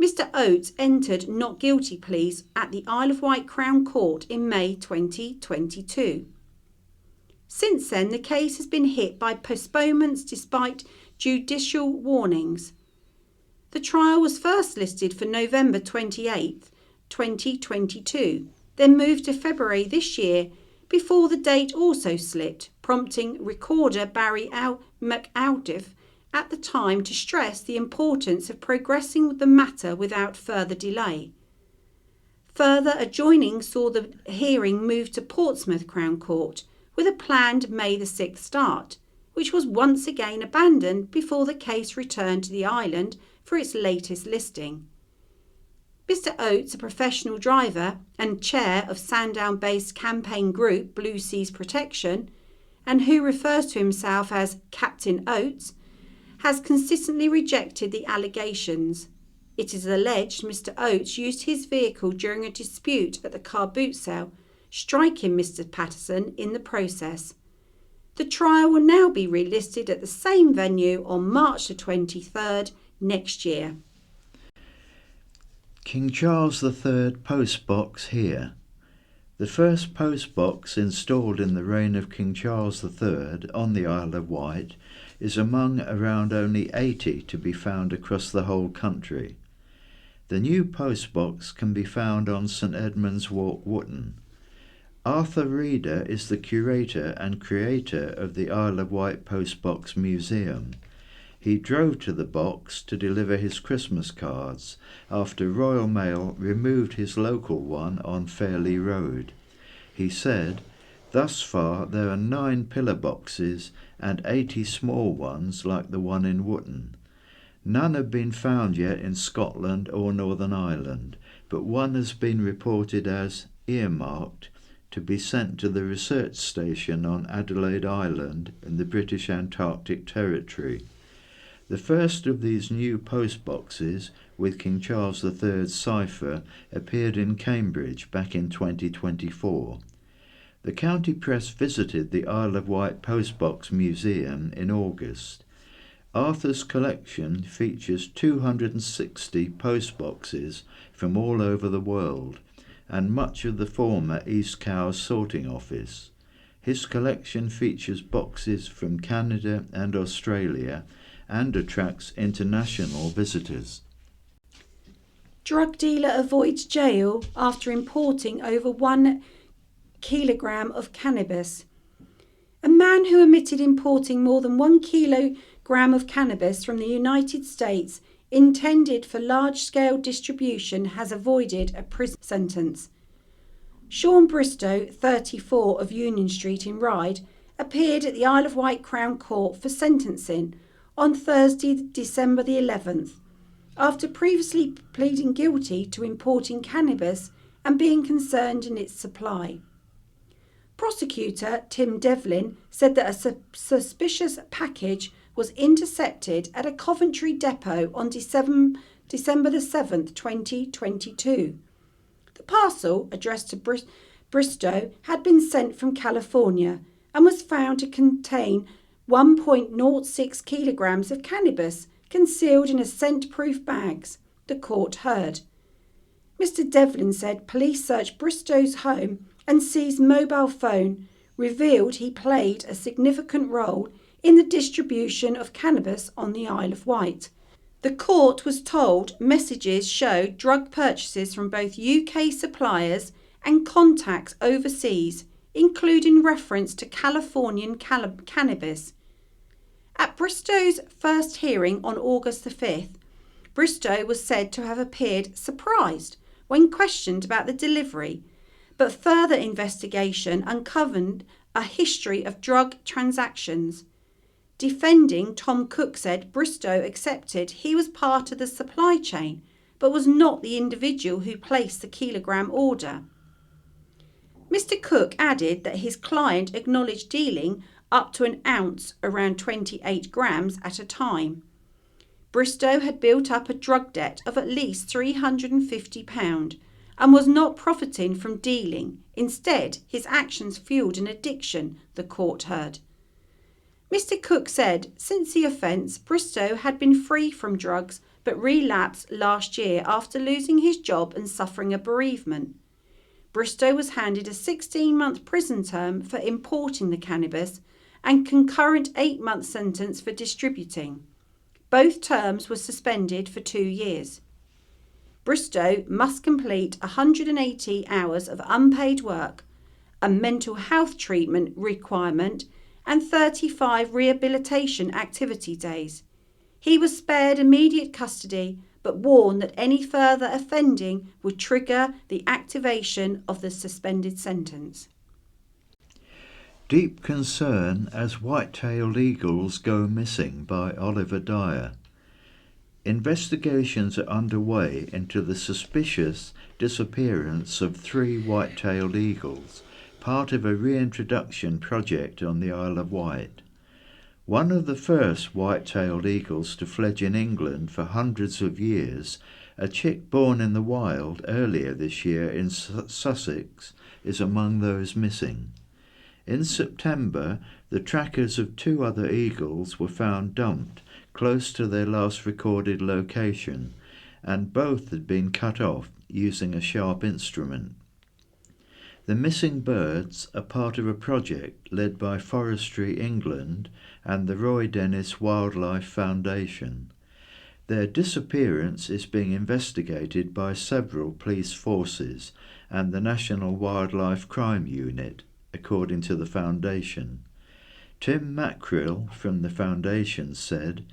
Mr Oates entered not guilty pleas at the Isle of Wight Crown Court in May 2022. Since then, the case has been hit by postponements despite judicial warnings. The trial was first listed for November 28, 2022, then moved to February this year before the date also slipped, prompting recorder Barry McAuliffe at the time to stress the importance of progressing with the matter without further delay. Further adjoining saw the hearing move to Portsmouth Crown Court with a planned May the 6th start, which was once again abandoned before the case returned to the island for its latest listing. Mr Oates, a professional driver and chair of Sandown-based campaign group Blue Seas Protection, and who refers to himself as Captain Oates, has consistently rejected the allegations. It is alleged Mr Oates used his vehicle during a dispute at the car boot sale, striking Mr Patterson in the process. The trial will now be relisted at the same venue on March the 23rd next year. King Charles III postbox here. The first postbox installed in the reign of King Charles III on the Isle of Wight is among around only 80 to be found across the whole country. The new postbox can be found on St Edmund's Walk, Wootton. Arthur Reeder is the curator and creator of the Isle of Wight Postbox Museum. He drove to the box to deliver his Christmas cards after Royal Mail removed his local one on Fairley Road. He said, "Thus far there are 9 pillar boxes and 80 small ones like the one in Wootton. None have been found yet in Scotland or Northern Ireland, but one has been reported as earmarked to be sent to the research station on Adelaide Island in the British Antarctic Territory. The first of these new postboxes with King Charles III's cipher appeared in Cambridge back in 2024. The county press visited the Isle of Wight Postbox Museum in August. Arthur's collection features 260 postboxes from all over the world and much of the former East Cowes sorting office. His collection features boxes from Canada and Australia and attracts international visitors. Drug dealer avoids jail after importing over 1 kilogram of cannabis. A man who admitted importing more than 1 kilogram of cannabis from the United States intended for large-scale distribution has avoided a prison sentence. Sean Bristow, 34, of Union Street in Ryde, appeared at the Isle of Wight Crown Court for sentencing on Thursday, December the 11th, after previously pleading guilty to importing cannabis and being concerned in its supply. Prosecutor Tim Devlin said that a suspicious package was intercepted at a Coventry depot on December the 7th, 2022. The parcel, addressed to Bristow, had been sent from California and was found to contain 1.06 kilograms of cannabis concealed in a scent-proof bags, the court heard. Mr. Devlin said police searched Bristow's home and seized mobile phone, revealed he played a significant role in the distribution of cannabis on the Isle of Wight. The court was told messages showed drug purchases from both UK suppliers and contacts overseas, including reference to Californian cannabis. At Bristow's first hearing on August the 5th, Bristow was said to have appeared surprised when questioned about the delivery, but further investigation uncovered a history of drug transactions. Defending Tom Cook said Bristow accepted he was part of the supply chain, but was not the individual who placed the kilogram order. Mr. Cook added that his client acknowledged dealing up to an ounce, around 28 grams, at a time. Bristow had built up a drug debt of at least £350 and was not profiting from dealing. Instead, his actions fueled an addiction, the court heard. Mr. Cook said since the offence, Bristow had been free from drugs but relapsed last year after losing his job and suffering a bereavement. Bristow was handed a 16-month prison term for importing the cannabis and concurrent 8-month sentence for distributing. Both terms were suspended for 2 years. Bristow must complete 180 hours of unpaid work, a mental health treatment requirement, and 35 rehabilitation activity days. He was spared immediate custody, but warned that any further offending would trigger the activation of the suspended sentence. Deep concern as white-tailed eagles go missing by Oliver Dyer. Investigations are underway into the suspicious disappearance of 3 white-tailed eagles, part of a reintroduction project on the Isle of Wight. One of the first white-tailed eagles to fledge in England for hundreds of years, a chick born in the wild earlier this year in Sussex, is among those missing. In September, the trackers of 2 other eagles were found dumped close to their last recorded location, and both had been cut off using a sharp instrument. The missing birds are part of a project led by Forestry England and the Roy Dennis Wildlife Foundation. Their disappearance is being investigated by several police forces and the National Wildlife Crime Unit, according to the Foundation. Tim Mackrell from the Foundation said,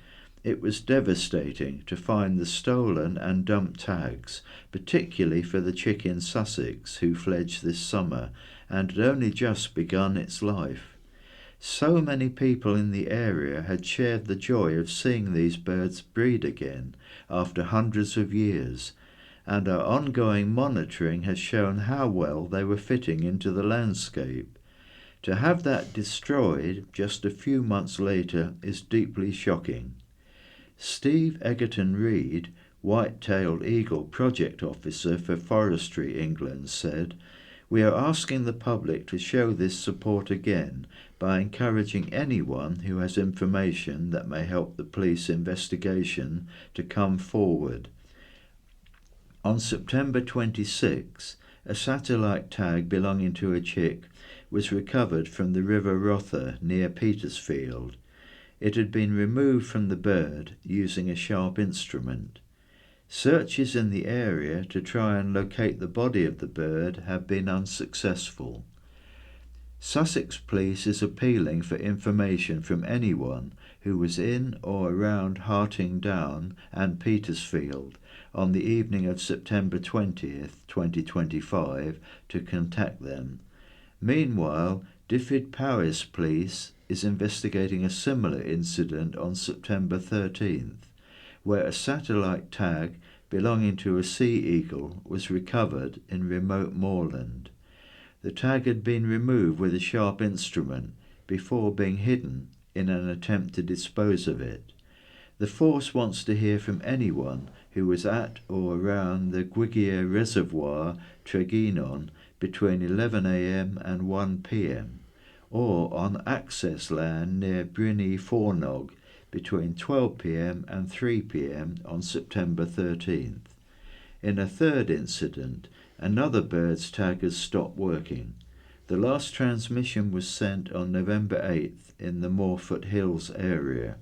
"It was devastating to find the stolen and dumped tags, particularly for the chick in Sussex who fledged this summer and had only just begun its life. So many people in the area had shared the joy of seeing these birds breed again after hundreds of years, and our ongoing monitoring has shown how well they were fitting into the landscape. To have that destroyed just a few months later is deeply shocking." Steve Egerton-Reid, White-tailed Eagle Project Officer for Forestry England, said, "We are asking the public to show this support again by encouraging anyone who has information that may help the police investigation to come forward. On September 26, a satellite tag belonging to a chick was recovered from the River Rother near Petersfield. It had been removed from the bird using a sharp instrument. Searches in the area to try and locate the body of the bird have been unsuccessful. Sussex Police is appealing for information from anyone who was in or around Harting Down and Petersfield on the evening of September 20th, 2025, to contact them. Meanwhile, Dyfed Powys Police is investigating a similar incident on September 13th, where a satellite tag belonging to a sea eagle was recovered in remote moorland. The tag had been removed with a sharp instrument before being hidden in an attempt to dispose of it. The force wants to hear from anyone who was at or around the Gwygier Reservoir, Treginon, between 11 a.m. and 1 p.m, or on access land near Bryni Fornog between 12 p.m. and 3 p.m. on September 13th. In a third incident, another bird's tag has stopped working. The last transmission was sent on November 8th in the Moorfoot Hills area.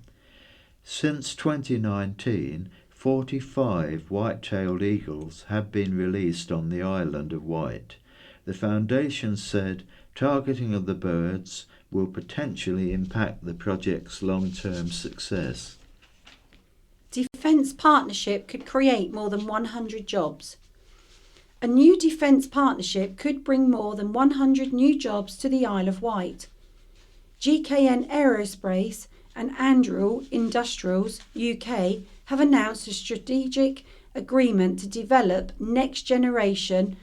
Since 2019, 45 white-tailed eagles have been released on the island of Wight. The foundation said targeting of the birds will potentially impact the project's long-term success. Defence partnership could create more than 100 jobs. A new defence partnership could bring more than 100 new jobs to the Isle of Wight. GKN Aerospace and Anduril Industrials UK have announced a strategic agreement to develop next-generation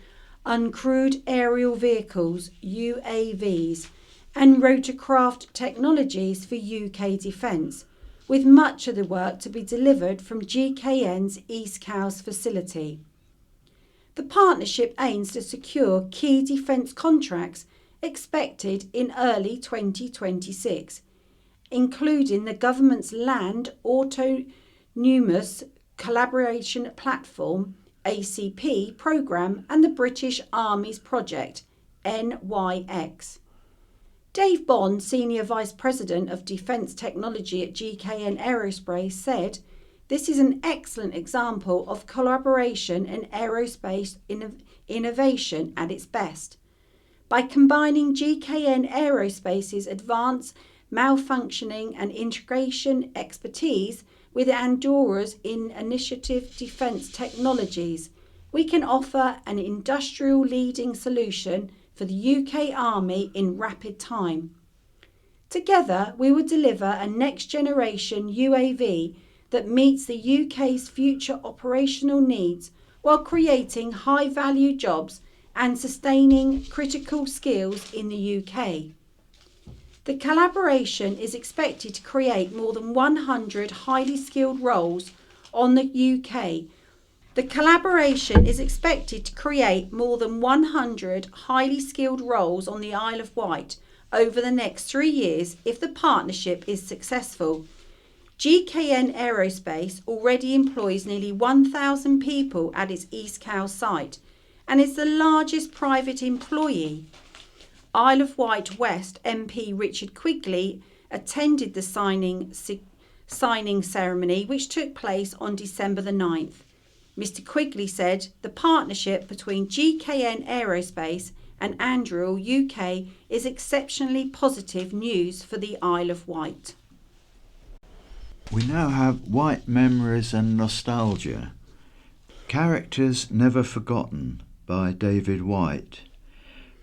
uncrewed aerial vehicles, UAVs, and rotorcraft technologies for UK defence, with much of the work to be delivered from GKN's East Cowes facility. The partnership aims to secure key defence contracts expected in early 2026, including the government's Land Autonomous Collaboration Platform ACP programme and the British Army's project NYX. Dave Bond, Senior Vice President of Defence Technology at GKN Aerospace, said, "This is an excellent example of collaboration and aerospace innovation at its best. By combining GKN Aerospace's advanced malfunctioning and integration expertise with Andorra's initiative defence technologies, we can offer an industrial leading solution for the UK Army in rapid time. Together, we will deliver a next-generation UAV that meets the UK's future operational needs while creating high-value jobs and sustaining critical skills in the UK. The collaboration is expected to create more than 100 highly skilled roles on the UK. The collaboration is expected to create more than 100 highly skilled roles on the Isle of Wight over the next 3 years if the partnership is successful. GKN Aerospace already employs nearly 1,000 people at its East Cowes site and is the largest private employee. Isle of Wight West MP Richard Quigley attended the signing ceremony, which took place on December the 9th. Mr. Quigley said the partnership between GKN Aerospace and Anduril UK is exceptionally positive news for the Isle of Wight. We now have White Memories and Nostalgia. Characters Never Forgotten by David White.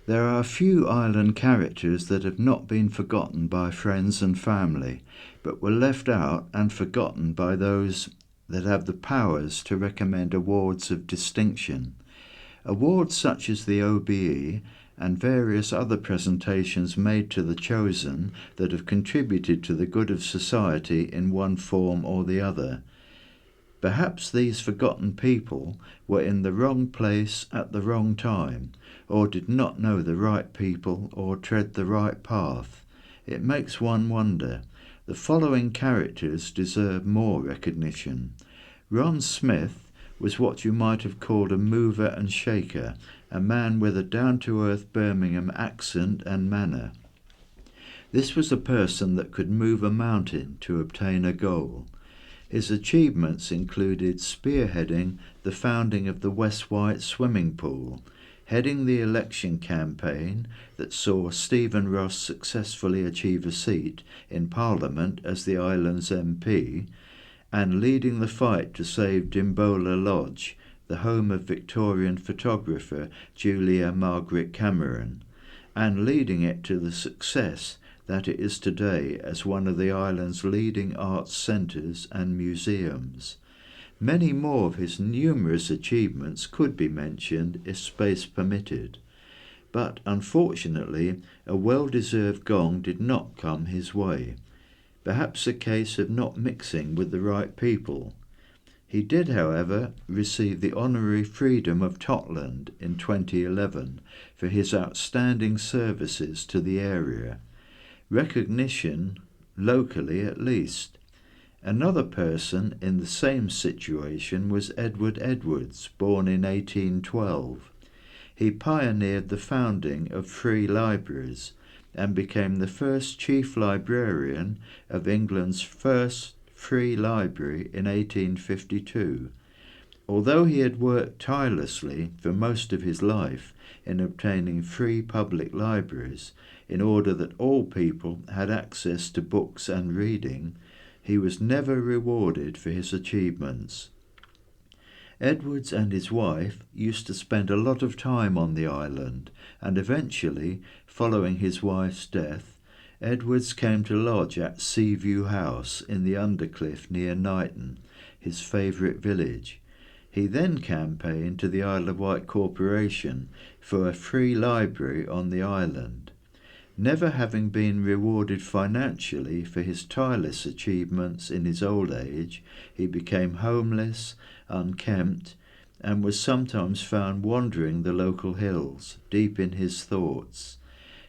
There are a few island characters that have not been forgotten by friends and family, but were left out and forgotten by those that have the powers to recommend awards of distinction. Awards such as the OBE and various other presentations made to the chosen that have contributed to the good of society in one form or the other. Perhaps these forgotten people were in the wrong place at the wrong time, or did not know the right people or tread the right path. It makes one wonder. The following characters deserve more recognition. Ron Smith was what you might have called a mover and shaker, a man with a down-to-earth Birmingham accent and manner. This was a person that could move a mountain to obtain a goal. His achievements included spearheading the founding of the West White swimming pool, heading the election campaign that saw Stephen Ross successfully achieve a seat in Parliament as the island's MP, and leading the fight to save Dimbola Lodge, the home of Victorian photographer Julia Margaret Cameron, and leading it to the success that it is today as one of the island's leading arts centres and museums. Many more of his numerous achievements could be mentioned if space permitted, but unfortunately a well-deserved gong did not come his way. Perhaps a case of not mixing with the right people. He did, however, receive the honorary Freedom of Totland in 2011 for his outstanding services to the area. Recognition, locally at least. Another person in the same situation was Edward Edwards, born in 1812. He pioneered the founding of free libraries and became the first chief librarian of England's first free library in 1852. Although he had worked tirelessly for most of his life in obtaining free public libraries in order that all people had access to books and reading, he was never rewarded for his achievements. Edwards and his wife used to spend a lot of time on the island, and eventually, following his wife's death, Edwards came to lodge at Seaview House in the Undercliff near Knighton, his favourite village. He then campaigned to the Isle of Wight Corporation for a free library on the island. Never having been rewarded financially for his tireless achievements in his old age, he became homeless, unkempt, and was sometimes found wandering the local hills, deep in his thoughts.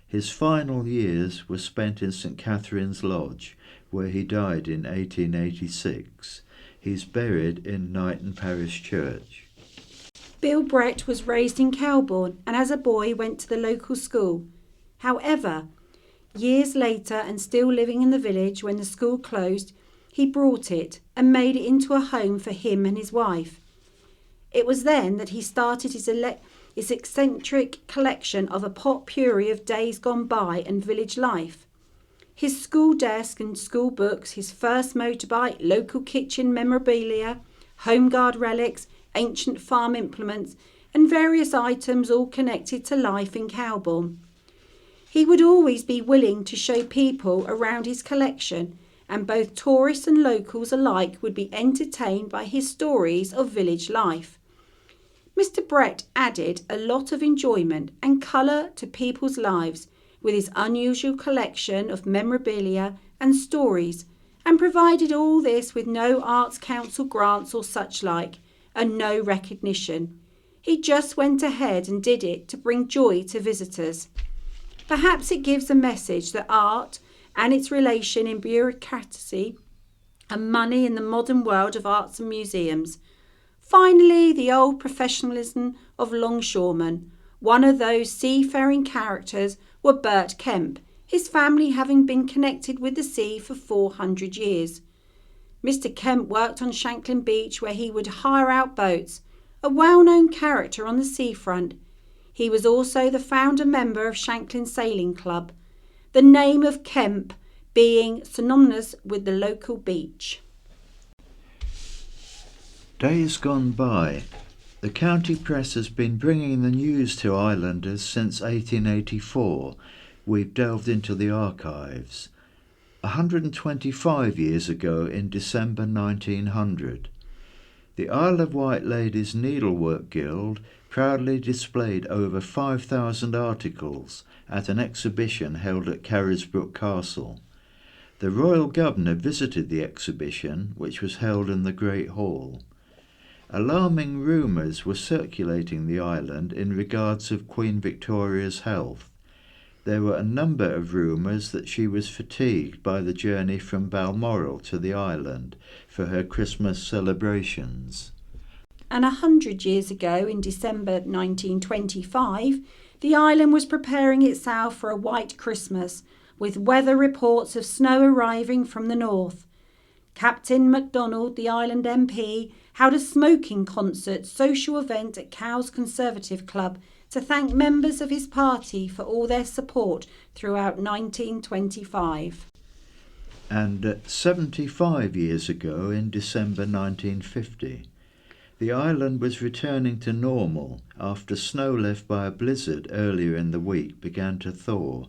His final years were spent in St. Catherine's Lodge, where he died in 1886. He's buried in Knighton Parish Church. Bill Brett was raised in Kelbourne and as a boy went to the local school. However, years later and still living in the village when the school closed, he brought it and made it into a home for him and his wife. It was then that he started his eccentric collection of a potpourri of days gone by and village life. His school desk and school books, his first motorbike, local kitchen memorabilia, home guard relics, ancient farm implements, and various items all connected to life in Kelbourne. He would always be willing to show people around his collection, and both tourists and locals alike would be entertained by his stories of village life. Mr. Brett added a lot of enjoyment and colour to people's lives with his unusual collection of memorabilia and stories, and provided all this with no Arts Council grants or such like, and no recognition. He just went ahead and did it to bring joy to visitors. Perhaps it gives a message that art and its relation in bureaucracy and money in the modern world of arts and museums. Finally, the old professionalism of longshoremen. One of those seafaring characters were Bert Kemp, his family having been connected with the sea for 400 years. Mr. Kemp worked on Shanklin Beach where he would hire out boats, a well-known character on the seafront. He was also the founder member of Shanklin Sailing Club, the name of Kemp being synonymous with the local beach. Days gone by. The county press has been bringing the news to islanders since 1884. We've delved into the archives. 125 years ago in December 1900. The Isle of Wight Ladies Needlework Guild proudly displayed over 5,000 articles at an exhibition held at Carisbrooke Castle. The Royal Governor visited the exhibition, which was held in the Great Hall. Alarming rumours were circulating the island in regards of Queen Victoria's health. There were a number of rumours that she was fatigued by the journey from Balmoral to the island for her Christmas celebrations. And 100 years ago, in December 1925, the island was preparing itself for a white Christmas, with weather reports of snow arriving from the north. Captain MacDonald, the island MP, held a smoking concert social event at Cowes Conservative Club to thank members of his party for all their support throughout 1925. And 75 years ago, in December 1950, the island was returning to normal after snow left by a blizzard earlier in the week began to thaw.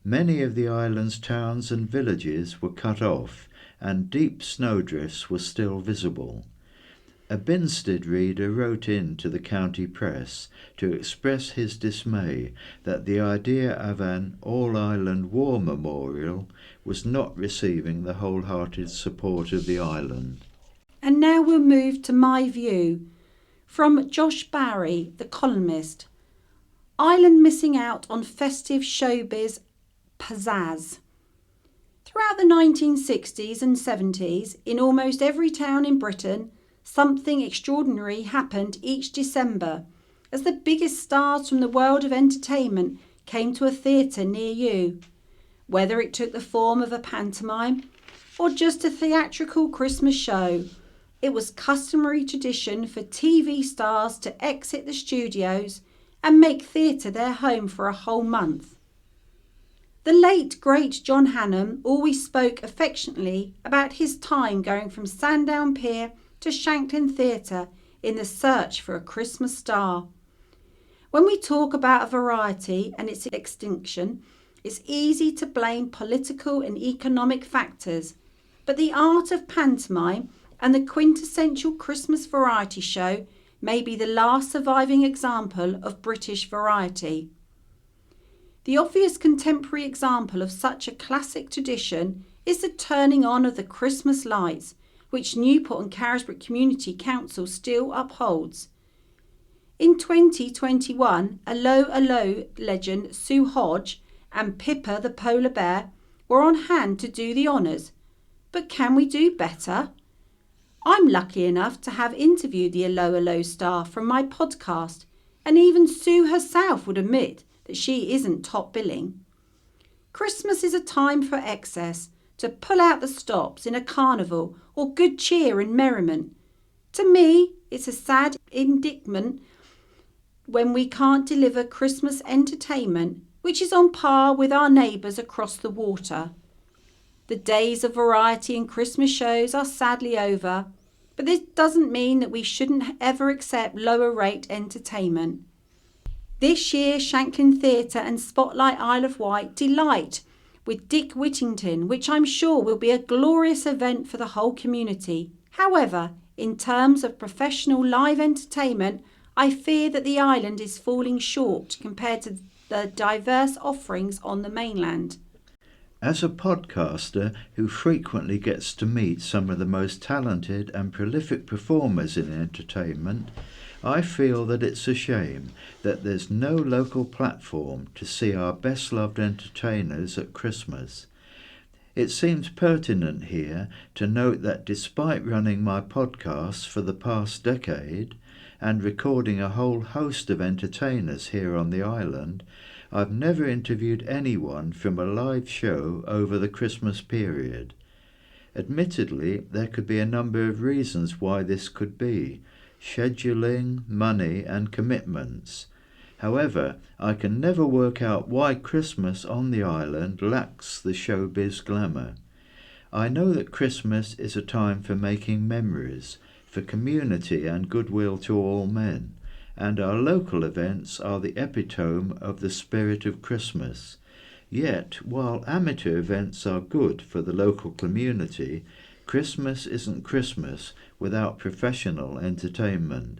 Many of the island's towns and villages were cut off, and deep snowdrifts were still visible. A Binstead reader wrote in to the county press to express his dismay that the idea of an all-island war memorial was not receiving the wholehearted support of the island. And now we'll move to my view. From Josh Barry, the columnist. Island missing out on festive showbiz pizzazz. Throughout the 1960s and 70s, in almost every town in Britain, something extraordinary happened each December as the biggest stars from the world of entertainment came to a theatre near you. Whether it took the form of a pantomime or just a theatrical Christmas show, it was customary tradition for TV stars to exit the studios and make theatre their home for a whole month. The late, great John Hannam always spoke affectionately about his time going from Sandown Pier to Shanklin Theatre in the search for a Christmas star. When we talk about a variety and its extinction, it's easy to blame political and economic factors, but the art of pantomime and the quintessential Christmas variety show may be the last surviving example of British variety. The obvious contemporary example of such a classic tradition is the turning on of the Christmas lights, which Newport and Carisbrooke Community Council still upholds. In 2021, Allo legend Sue Hodge and Pippa the polar bear were on hand to do the honours. But can we do better? I'm lucky enough to have interviewed the Allo star from my podcast, and even Sue herself would admit that she isn't top billing. Christmas is a time for excess, to pull out the stops in a carnival or good cheer and merriment. To me, it's a sad indictment when we can't deliver Christmas entertainment which is on par with our neighbours across the water. The days of variety and Christmas shows are sadly over, but this doesn't mean that we shouldn't ever accept lower rate entertainment. This year, Shanklin Theatre and Spotlight Isle of Wight delight with Dick Whittington, which I'm sure will be a glorious event for the whole community. However, in terms of professional live entertainment, I fear that the island is falling short compared to the diverse offerings on the mainland. As a podcaster who frequently gets to meet some of the most talented and prolific performers in entertainment, I feel that it's a shame that there's no local platform to see our best-loved entertainers at Christmas. It seems pertinent here to note that despite running my podcasts for the past decade and recording a whole host of entertainers here on the island, I've never interviewed anyone from a live show over the Christmas period. Admittedly, there could be a number of reasons why this could be: scheduling, money and commitments. However, I can never work out why Christmas on the island lacks the showbiz glamour. I know that Christmas is a time for making memories, for community and goodwill to all men, and our local events are the epitome of the spirit of Christmas. Yet, while amateur events are good for the local community, Christmas isn't Christmas without professional entertainment.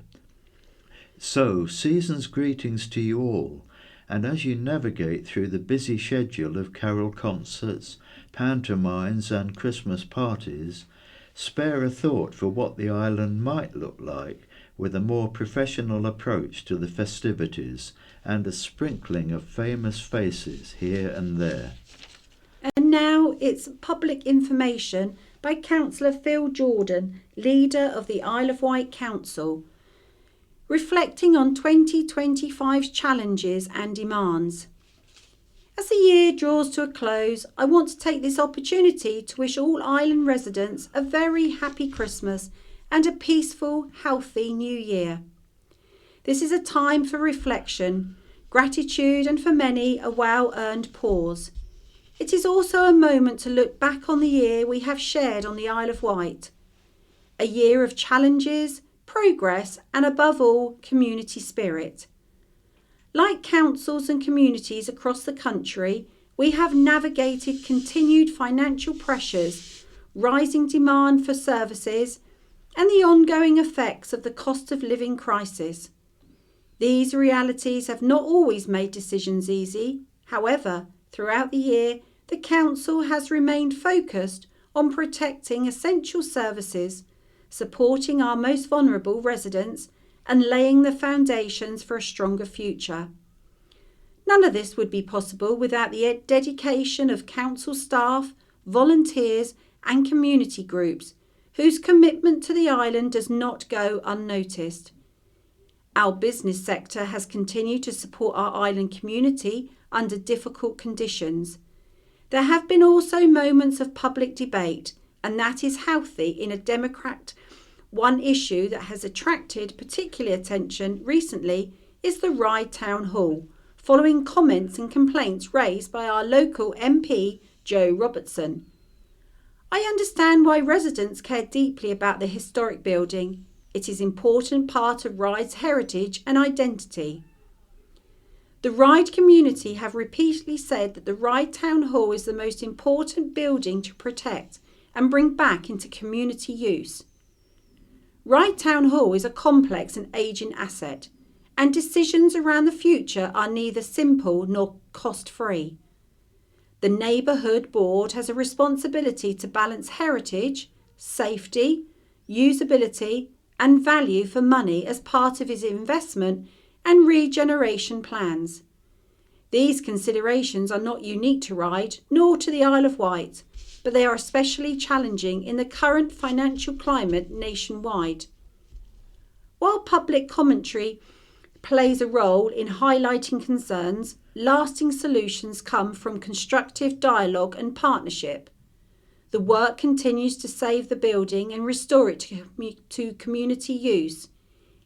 So, season's greetings to you all, and as you navigate through the busy schedule of carol concerts, pantomimes and Christmas parties, spare a thought for what the island might look like with a more professional approach to the festivities and a sprinkling of famous faces here and there. And now it's public information by Councillor Phil Jordan, leader of the Isle of Wight Council, reflecting on 2025's challenges and demands. As the year draws to a close, I want to take this opportunity to wish all island residents a very happy Christmas and a peaceful, healthy new year. This is a time for reflection, gratitude, and for many a well-earned pause. It is also a moment to look back on the year we have shared on the Isle of Wight. A year of challenges, progress, and above all, community spirit. Like councils and communities across the country, we have navigated continued financial pressures, rising demand for services, and the ongoing effects of the cost of living crisis. These realities have not always made decisions easy. However, throughout the year, the Council has remained focused on protecting essential services, supporting our most vulnerable residents, and laying the foundations for a stronger future. None of this would be possible without the dedication of Council staff, volunteers, and community groups, whose commitment to the island does not go unnoticed. Our business sector has continued to support our island community under difficult conditions. There have been also moments of public debate, and that is healthy in a democrat. One issue that has attracted particular attention recently is the Ryde Town Hall, following comments and complaints raised by our local MP, Joe Robertson. I understand why residents care deeply about the historic building. It is an important part of Ryde's heritage and identity. The Ryde community have repeatedly said that the Ryde Town Hall is the most important building to protect and bring back into community use. Ryde Town Hall is a complex and ageing asset, and decisions around the future are neither simple nor cost-free. The Neighbourhood Board has a responsibility to balance heritage, safety, usability, and value for money as part of its investment and regeneration plans. These considerations are not unique to Ryde nor to the Isle of Wight, but they are especially challenging in the current financial climate nationwide. While public commentary plays a role in highlighting concerns, lasting solutions come from constructive dialogue and partnership. The work continues to save the building and restore it to community use.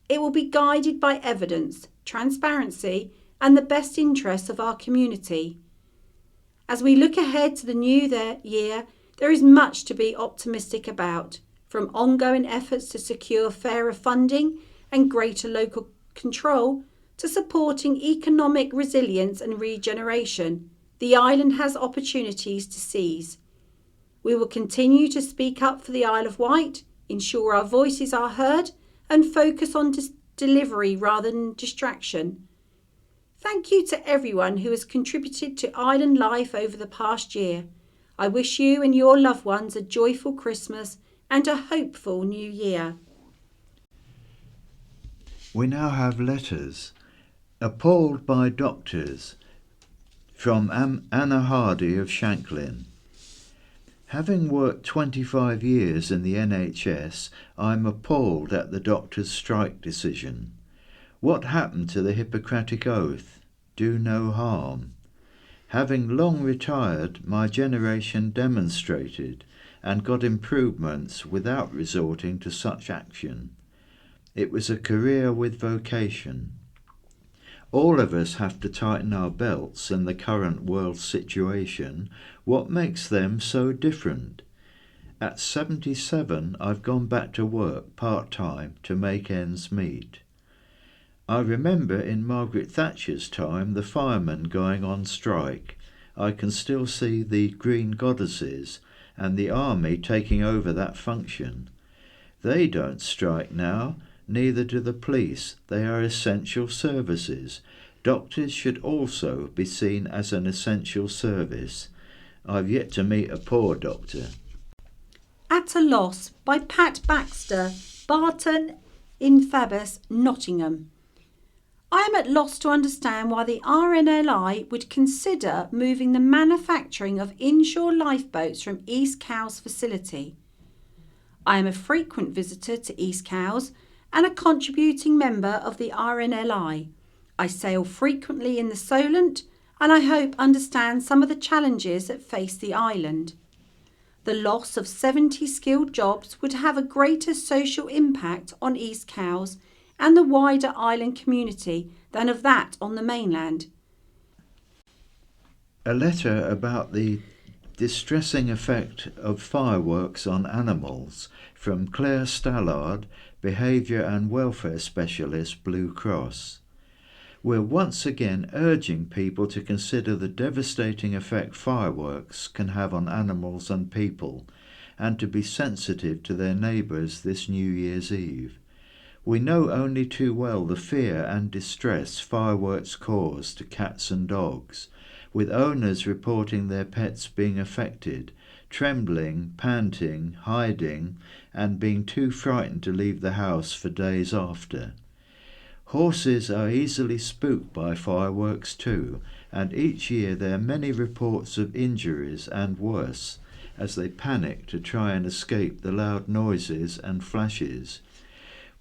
It will be guided by evidence, transparency, and the best interests of our community. As we look ahead to the new year, there is much to be optimistic about, from ongoing efforts to secure fairer funding and greater local control to supporting economic resilience and regeneration. The island has opportunities to seize. We will continue to speak up for the Isle of Wight, ensure our voices are heard, and focus on delivery rather than distraction. Thank you to everyone who has contributed to island life over the past year. I wish you and your loved ones a joyful Christmas and a hopeful New Year. We now have letters. Appalled by doctors, from Anna Hardy of Shanklin. Having worked 25 years in the NHS, I'm appalled at the doctors' strike decision. What happened to the Hippocratic Oath? Do no harm. Having long retired, my generation demonstrated and got improvements without resorting to such action. It was a career with vocation. All of us have to tighten our belts in the current world situation. What makes them so different? At 77, I've gone back to work part-time to make ends meet. I remember in Margaret Thatcher's time the firemen going on strike. I can still see the green goddesses and the army taking over that function. They don't strike now. Neither do the police. They are essential services. Doctors should also be seen as an essential service. I've yet to meet a poor doctor. At a Loss by Pat Baxter, Barton, in Fabus, Nottingham. I am at loss to understand why the RNLI would consider moving the manufacturing of inshore lifeboats from East Cowes facility. I am a frequent visitor to East Cowes and a contributing member of the RNLI. I sail frequently in the Solent and I hope understand some of the challenges that face the island. The loss of 70 skilled jobs would have a greater social impact on East Cowes and the wider island community than of that on the mainland. A letter about the distressing effect of fireworks on animals from Claire Stallard, Behaviour and Welfare Specialist, Blue Cross. We're once again urging people to consider the devastating effect fireworks can have on animals and people, and to be sensitive to their neighbours this New Year's Eve. We know only too well the fear and distress fireworks cause to cats and dogs, with owners reporting their pets being affected, trembling, panting, hiding, and being too frightened to leave the house for days after. Horses are easily spooked by fireworks too, and each year there are many reports of injuries and worse, as they panic to try and escape the loud noises and flashes.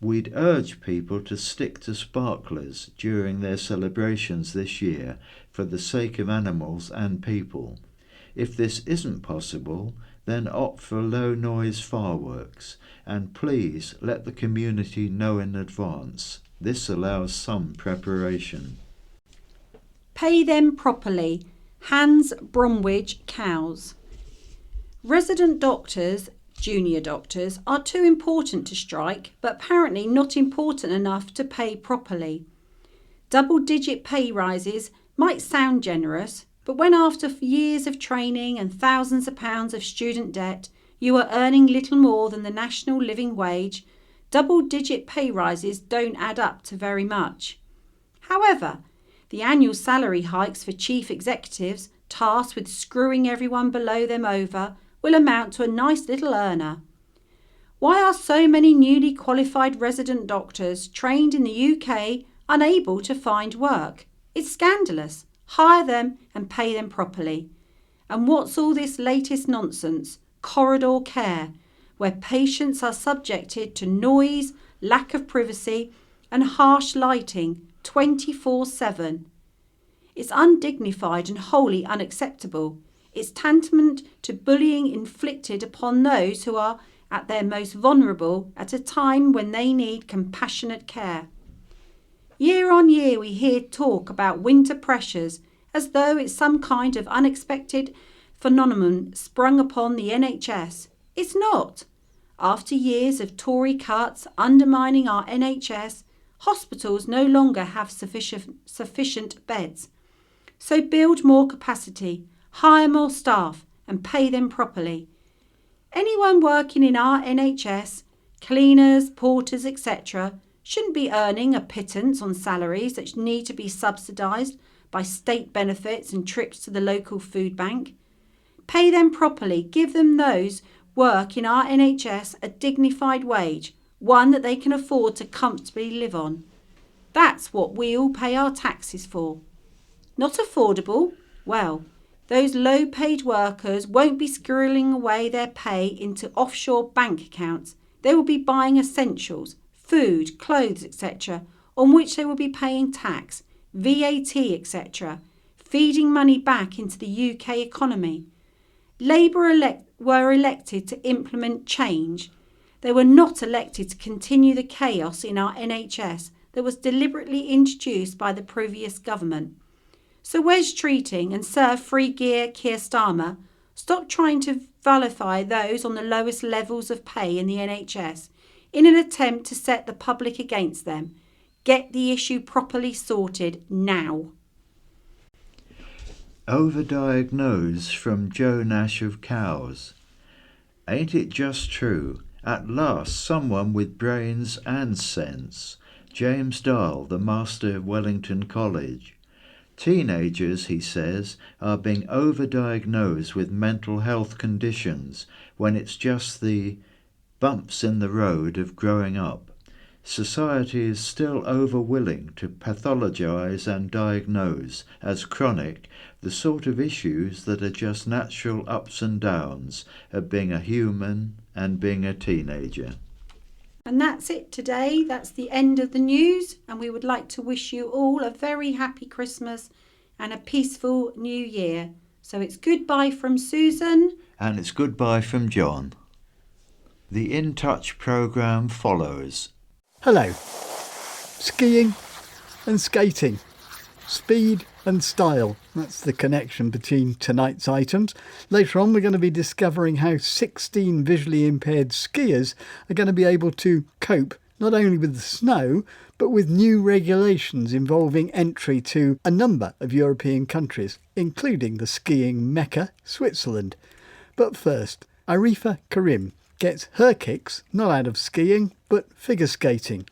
We'd urge people to stick to sparklers during their celebrations this year for the sake of animals and people. If this isn't possible, then opt for low-noise fireworks, and please let the community know in advance. This allows some preparation. Pay them properly. Hans Bromwich Cowes. Resident doctors, junior doctors, are too important to strike, but apparently not important enough to pay properly. Double-digit pay rises might sound generous, but when after years of training and thousands of pounds of student debt, you are earning little more than the national living wage, double-digit pay rises don't add up to very much. However, the annual salary hikes for chief executives tasked with screwing everyone below them over will amount to a nice little earner. Why are so many newly qualified resident doctors trained in the UK unable to find work? It's scandalous. Hire them and pay them properly. And what's all this latest nonsense? Corridor care, where patients are subjected to noise, lack of privacy and harsh lighting 24/7. It's undignified and wholly unacceptable. It's tantamount to bullying inflicted upon those who are at their most vulnerable at a time when they need compassionate care. Year on year we hear talk about winter pressures as though it's some kind of unexpected phenomenon sprung upon the NHS. It's not. After years of Tory cuts undermining our NHS, hospitals no longer have sufficient beds. So build more capacity, hire more staff and pay them properly. Anyone working in our NHS, cleaners, porters, etc., shouldn't be earning a pittance on salaries that need to be subsidised by state benefits and trips to the local food bank. Pay them properly, give them those work in our NHS a dignified wage, one that they can afford to comfortably live on. That's what we all pay our taxes for. Not affordable? Well, those low-paid workers won't be squirreling away their pay into offshore bank accounts. They will be buying essentials, food, clothes, etc., on which they will be paying tax, VAT, etc., feeding money back into the UK economy. Labour were elected to implement change. They were not elected to continue the chaos in our NHS that was deliberately introduced by the previous government. So where's treating and serve free gear Keir Starmer? Stop trying to vilify those on the lowest levels of pay in the NHS in an attempt to set the public against them. Get the issue properly sorted now. Overdiagnosed from Joe Nash of Cowes. Ain't it just true? At last someone with brains and sense. James Dahl, the master of Wellington College. Teenagers, he says, are being overdiagnosed with mental health conditions when it's just the bumps in the road of growing up. Society is still overwilling to pathologise and diagnose as chronic the sort of issues that are just natural ups and downs of being a human and being a teenager. And that's it today. That's the end of the news, and we would like to wish you all a very happy Christmas and a peaceful new year. So it's goodbye from Susan. And it's goodbye from John. The In Touch programme follows. Hello. Skiing and skating. Speed and style. That's the connection between tonight's items. Later on, we're going to be discovering how 16 visually impaired skiers are going to be able to cope not only with the snow, but with new regulations involving entry to a number of European countries, including the skiing mecca, Switzerland. But first, Arifa Karim gets her kicks not out of skiing, but figure skating.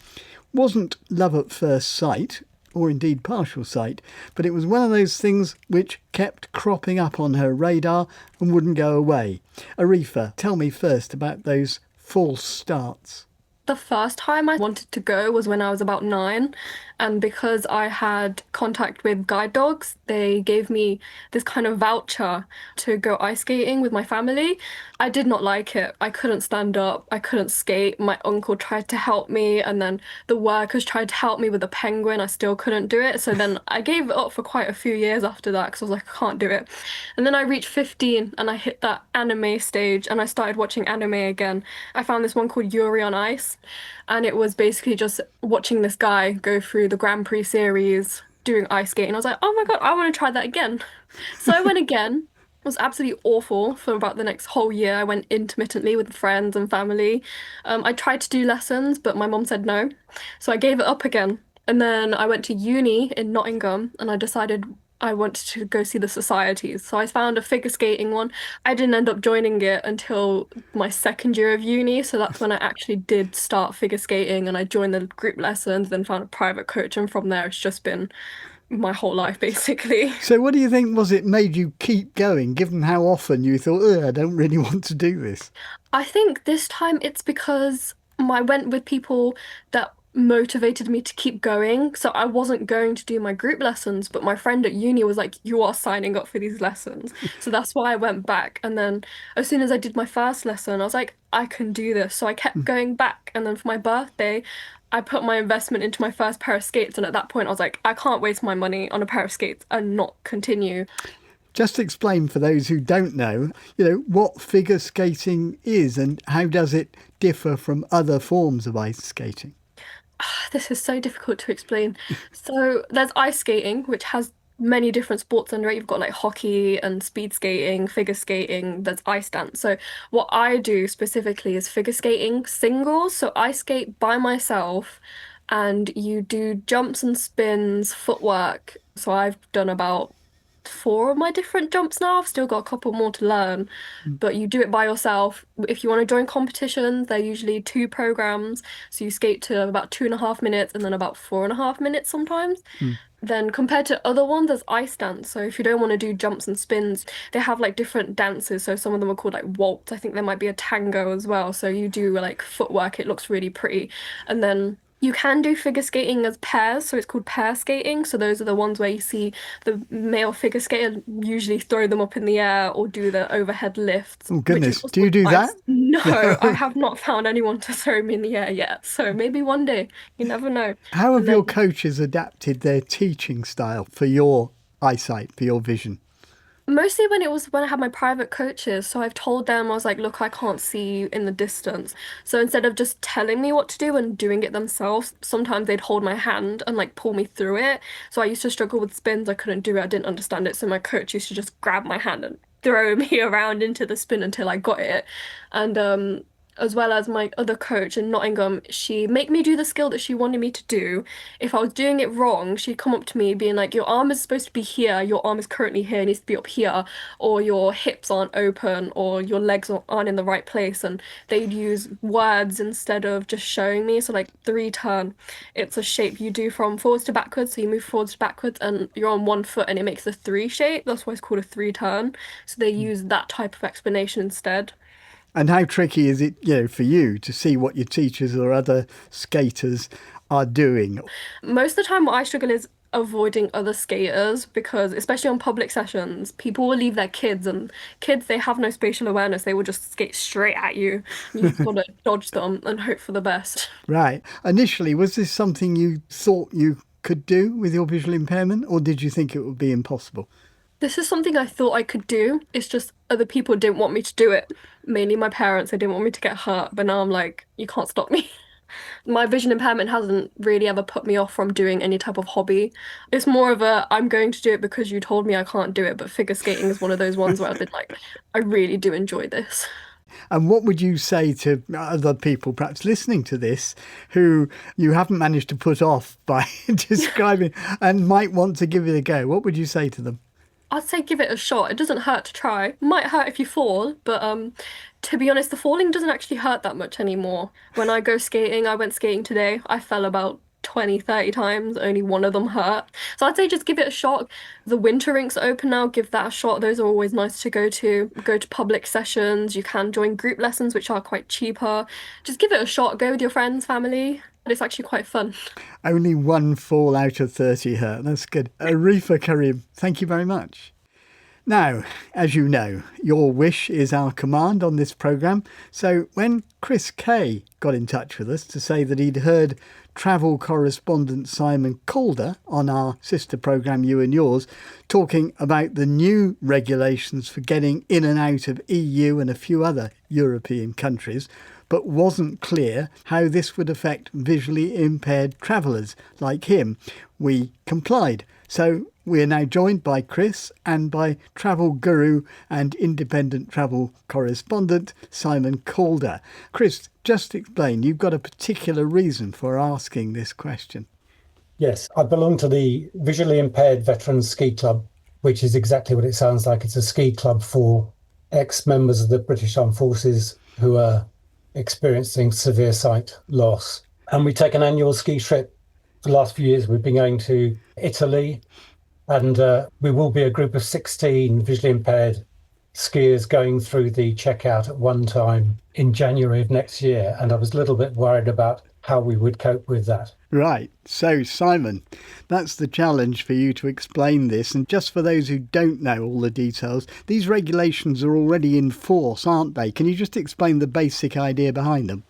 Wasn't love at first sight, or indeed partial sight, but it was one of those things which kept cropping up on her radar and wouldn't go away. Arifa, tell me first about those false starts. The first time I wanted to go was when I was about 9, and because I had contact with guide dogs, they gave me this kind of voucher to go ice skating with my family. I did not like it. I couldn't stand up, I couldn't skate. My uncle tried to help me, and then the workers tried to help me with the penguin. I still couldn't do it. So then I gave it up for quite a few years after that because I was like, I can't do it. And then I reached 15 and I hit that anime stage and I started watching anime again. I found this one called Yuri on Ice, and it was basically just watching this guy go through the Grand Prix series doing ice skating. I was like, oh my God, I want to try that again. So I went again. It was absolutely awful for about the next whole year. I went intermittently with friends and family. I tried to do lessons, but my mom said no. So I gave it up again. And then I went to uni in Nottingham and I decided I wanted to go see the societies. So I found a figure skating one. I didn't end up joining it until my second year of uni. So that's when I actually did start figure skating and I joined the group lessons, then found a private coach. And from there, it's just been my whole life, basically. So what do you think was it made you keep going, given how often you thought, I don't really want to do this? I think this time it's because I went with people that motivated me to keep going. So I wasn't going to do my group lessons, but my friend at uni was like, you are signing up for these lessons. So that's why I went back. And then as soon as I did my first lesson, I was like, I can do this. So I kept going back. And then for my birthday, I put my investment into my first pair of skates. And at that point, I was like, I can't waste my money on a pair of skates and not continue. Just explain for those who don't know, what figure skating is and how does it differ from other forms of ice skating? This is so difficult to explain. So there's ice skating, which has many different sports under it. You've got like hockey and speed skating, figure skating, there's ice dance. So what I do specifically is figure skating singles. So I skate by myself and you do jumps and spins, footwork. So I've done about 4 of my different jumps now. I've still got a couple more to learn, but you do it by yourself. If you want to join competitions, they're usually 2 programs. So you skate to about 2.5 minutes and then about 4.5 minutes sometimes. Then compared to other ones, there's ice dance. So if you don't want to do jumps and spins, they have like different dances. So some of them are called like waltz. I think there might be a tango as well. So you do like footwork. It looks really pretty. And then you can do figure skating as pairs, so it's called pair skating. So those are the ones where you see the male figure skater usually throw them up in the air or do the overhead lifts. Oh goodness, do you do that? No, I have not found anyone to throw me in the air yet. So maybe one day, you never know. How have your coaches adapted their teaching style for your eyesight, for your vision? Mostly when I had my private coaches. So I've told them, I was like, look, I can't see you in the distance. So instead of just telling me what to do and doing it themselves, sometimes they'd hold my hand and like pull me through it. So I used to struggle with spins. I couldn't do it. I didn't understand it. So my coach used to just grab my hand and throw me around into the spin until I got it. And as well as my other coach in Nottingham, she'd make me do the skill that she wanted me to do. If I was doing it wrong, she'd come up to me being like, your arm is supposed to be here, your arm is currently here, it needs to be up here, or your hips aren't open, or your legs aren't in the right place. And they'd use words instead of just showing me. So like 3-turn, it's a shape you do from forwards to backwards. So you move forwards to backwards and you're on one foot and it makes a 3 shape. That's why it's called a 3-turn. So they use that type of explanation instead. And how tricky is it, for you to see what your teachers or other skaters are doing? Most of the time what I struggle is avoiding other skaters because especially on public sessions, people will leave their kids and kids, they have no spatial awareness. They will just skate straight at you. You just got to dodge them and hope for the best. Right. Initially, was this something you thought you could do with your visual impairment, or did you think it would be impossible? This is something I thought I could do. It's just other people didn't want me to do it. Mainly my parents, they didn't want me to get hurt, but now I'm like, you can't stop me. My vision impairment hasn't really ever put me off from doing any type of hobby. It's more of a, I'm going to do it because you told me I can't do it, but figure skating is one of those ones where I've been like, I really do enjoy this. And what would you say to other people perhaps listening to this who you haven't managed to put off by describing and might want to give it a go? What would you say to them? I'd say give it a shot. It doesn't hurt to try. It might hurt if you fall, but to be honest, the falling doesn't actually hurt that much anymore. When I go skating, I went skating today, I fell about 20, 30 times, only one of them hurt. So I'd say just give it a shot. The winter rinks are open now, give that a shot. Those are always nice to go to. Go to public sessions, you can join group lessons, which are quite cheaper. Just give it a shot, go with your friends, family. It's actually quite fun. Only one fall out of 30 hurt. That's good. Arifa Karim, thank you very much. Now, as you know, your wish is our command on this programme. So when Chris Kay got in touch with us to say that he'd heard travel correspondent Simon Calder on our sister programme You and Yours talking about the new regulations for getting in and out of EU and a few other European countries, but wasn't clear how this would affect visually impaired travellers like him, we complied. So we are now joined by Chris and by travel guru and independent travel correspondent Simon Calder. Chris, just explain, you've got a particular reason for asking this question. Yes, I belong to the Visually Impaired Veterans Ski Club, which is exactly what it sounds like. It's a ski club for ex-members of the British Armed Forces who are experiencing severe sight loss. And we take an annual ski trip. For the last few years, we've been going to Italy, and we will be a group of 16 visually impaired skiers going through the checkout at one time in January of next year. And I was a little bit worried about how we would cope with that. Right. So, Simon, that's the challenge for you to explain this. And just for those who don't know all the details, these regulations are already in force, aren't they? Can you just explain the basic idea behind them?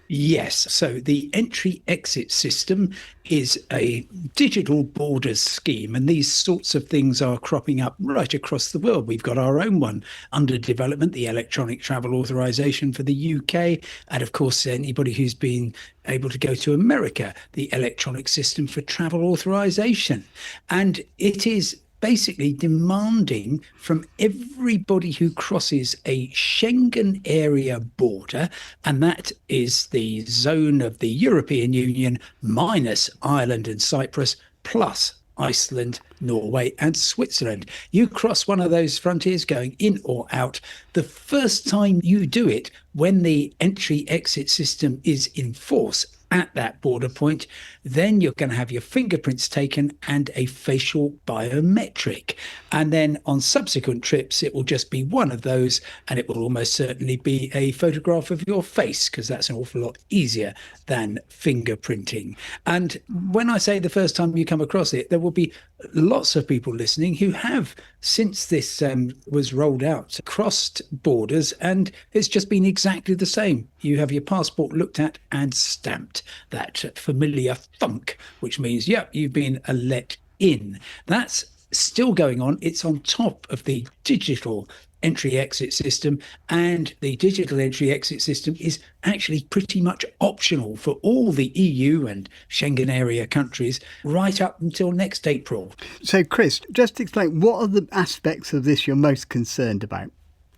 Yes, so the entry-exit system is a digital borders scheme, and these sorts of things are cropping up right across the world. We've got our own one under development, the electronic travel authorisation for the UK, and of course anybody who's been able to go to America, the electronic system for travel authorisation. And it is basically demanding from everybody who crosses a Schengen area border, and that is the zone of the European Union minus Ireland and Cyprus, plus Iceland, Norway and Switzerland. You cross one of those frontiers going in or out. The first time you do it, when the entry-exit system is in force at that border point, then you're going to have your fingerprints taken and a facial biometric. And then on subsequent trips, it will just be one of those, and it will almost certainly be a photograph of your face, because that's an awful lot easier than fingerprinting. And when I say the first time you come across it, there will be lots of people listening who have, since this was rolled out, crossed borders, and it's just been exactly the same. You have your passport looked at and stamped, that familiar thunk, which means, yeah, you've been let in. That's still going on. It's on top of the digital entry-exit system, and the digital entry-exit system is actually pretty much optional for all the EU and Schengen area countries right up until next April. So, Chris, just explain, what are the aspects of this you're most concerned about?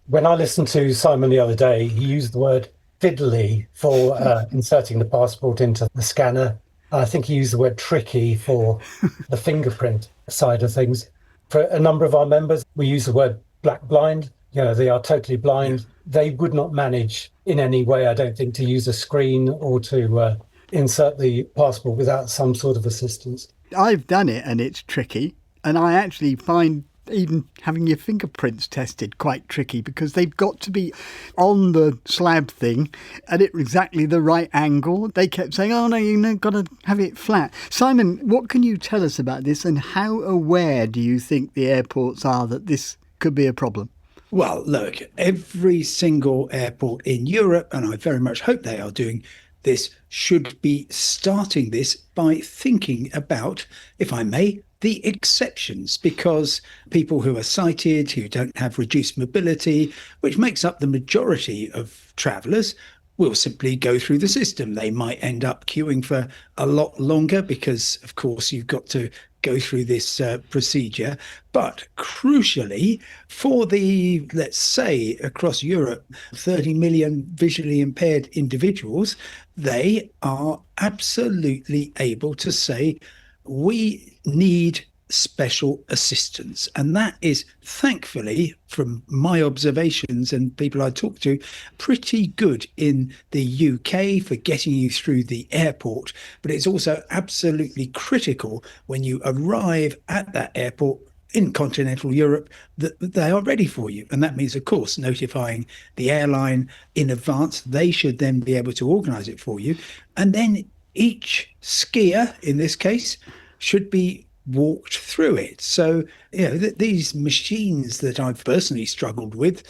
When I listened to Simon the other day, he used the word fiddly for inserting the passport into the scanner. I think he used the word tricky for the fingerprint side of things. For a number of our members, we use the word black blind. You know, they are totally blind. They would not manage in any way, I don't think, to use a screen or to insert the passport without some sort of assistance. I've done it and it's tricky, and I actually find even having your fingerprints tested quite tricky because they've got to be on the slab thing at exactly the right angle. They kept saying, oh no, you've got to have it flat. Simon, what can you tell us about this and how aware do you think the airports are that this could be a problem? Well, look, every single airport in Europe, and I very much hope they are doing this, should be starting this by thinking about, if I may, the exceptions, because people who are sighted, who don't have reduced mobility, which makes up the majority of travellers, will simply go through the system. They might end up queuing for a lot longer because, of course, you've got to go through this procedure. But crucially, for the, let's say, across Europe, 30 million visually impaired individuals, they are absolutely able to say, we need special assistance. And that is, thankfully, from my observations and people I talk to, pretty good in the UK for getting you through the airport. But it's also absolutely critical when you arrive at that airport in continental Europe that they are ready for you. And that means, of course, notifying the airline in advance. They should then be able to organise it for you. And then each skier, in this case, should be walked through it. So, these machines that I've personally struggled with,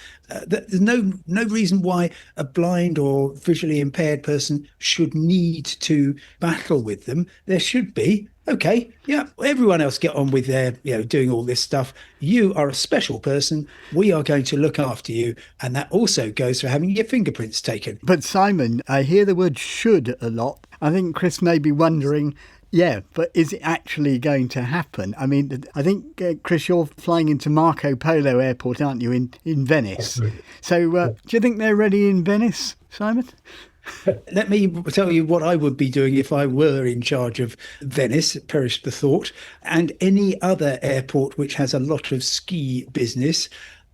there's no reason why a blind or visually impaired person should need to battle with them. There should be, okay, yeah, everyone else get on with their, doing all this stuff. You are a special person. We are going to look after you. And that also goes for having your fingerprints taken. But Simon, I hear the word should a lot. I think Chris may be wondering, yeah, but is it actually going to happen? I mean, I think, Chris, you're flying into Marco Polo Airport, aren't you, in Venice? Absolutely. So do you think they're ready in Venice, Simon? Let me tell you what I would be doing if I were in charge of Venice, perish the thought, and any other airport which has a lot of ski business.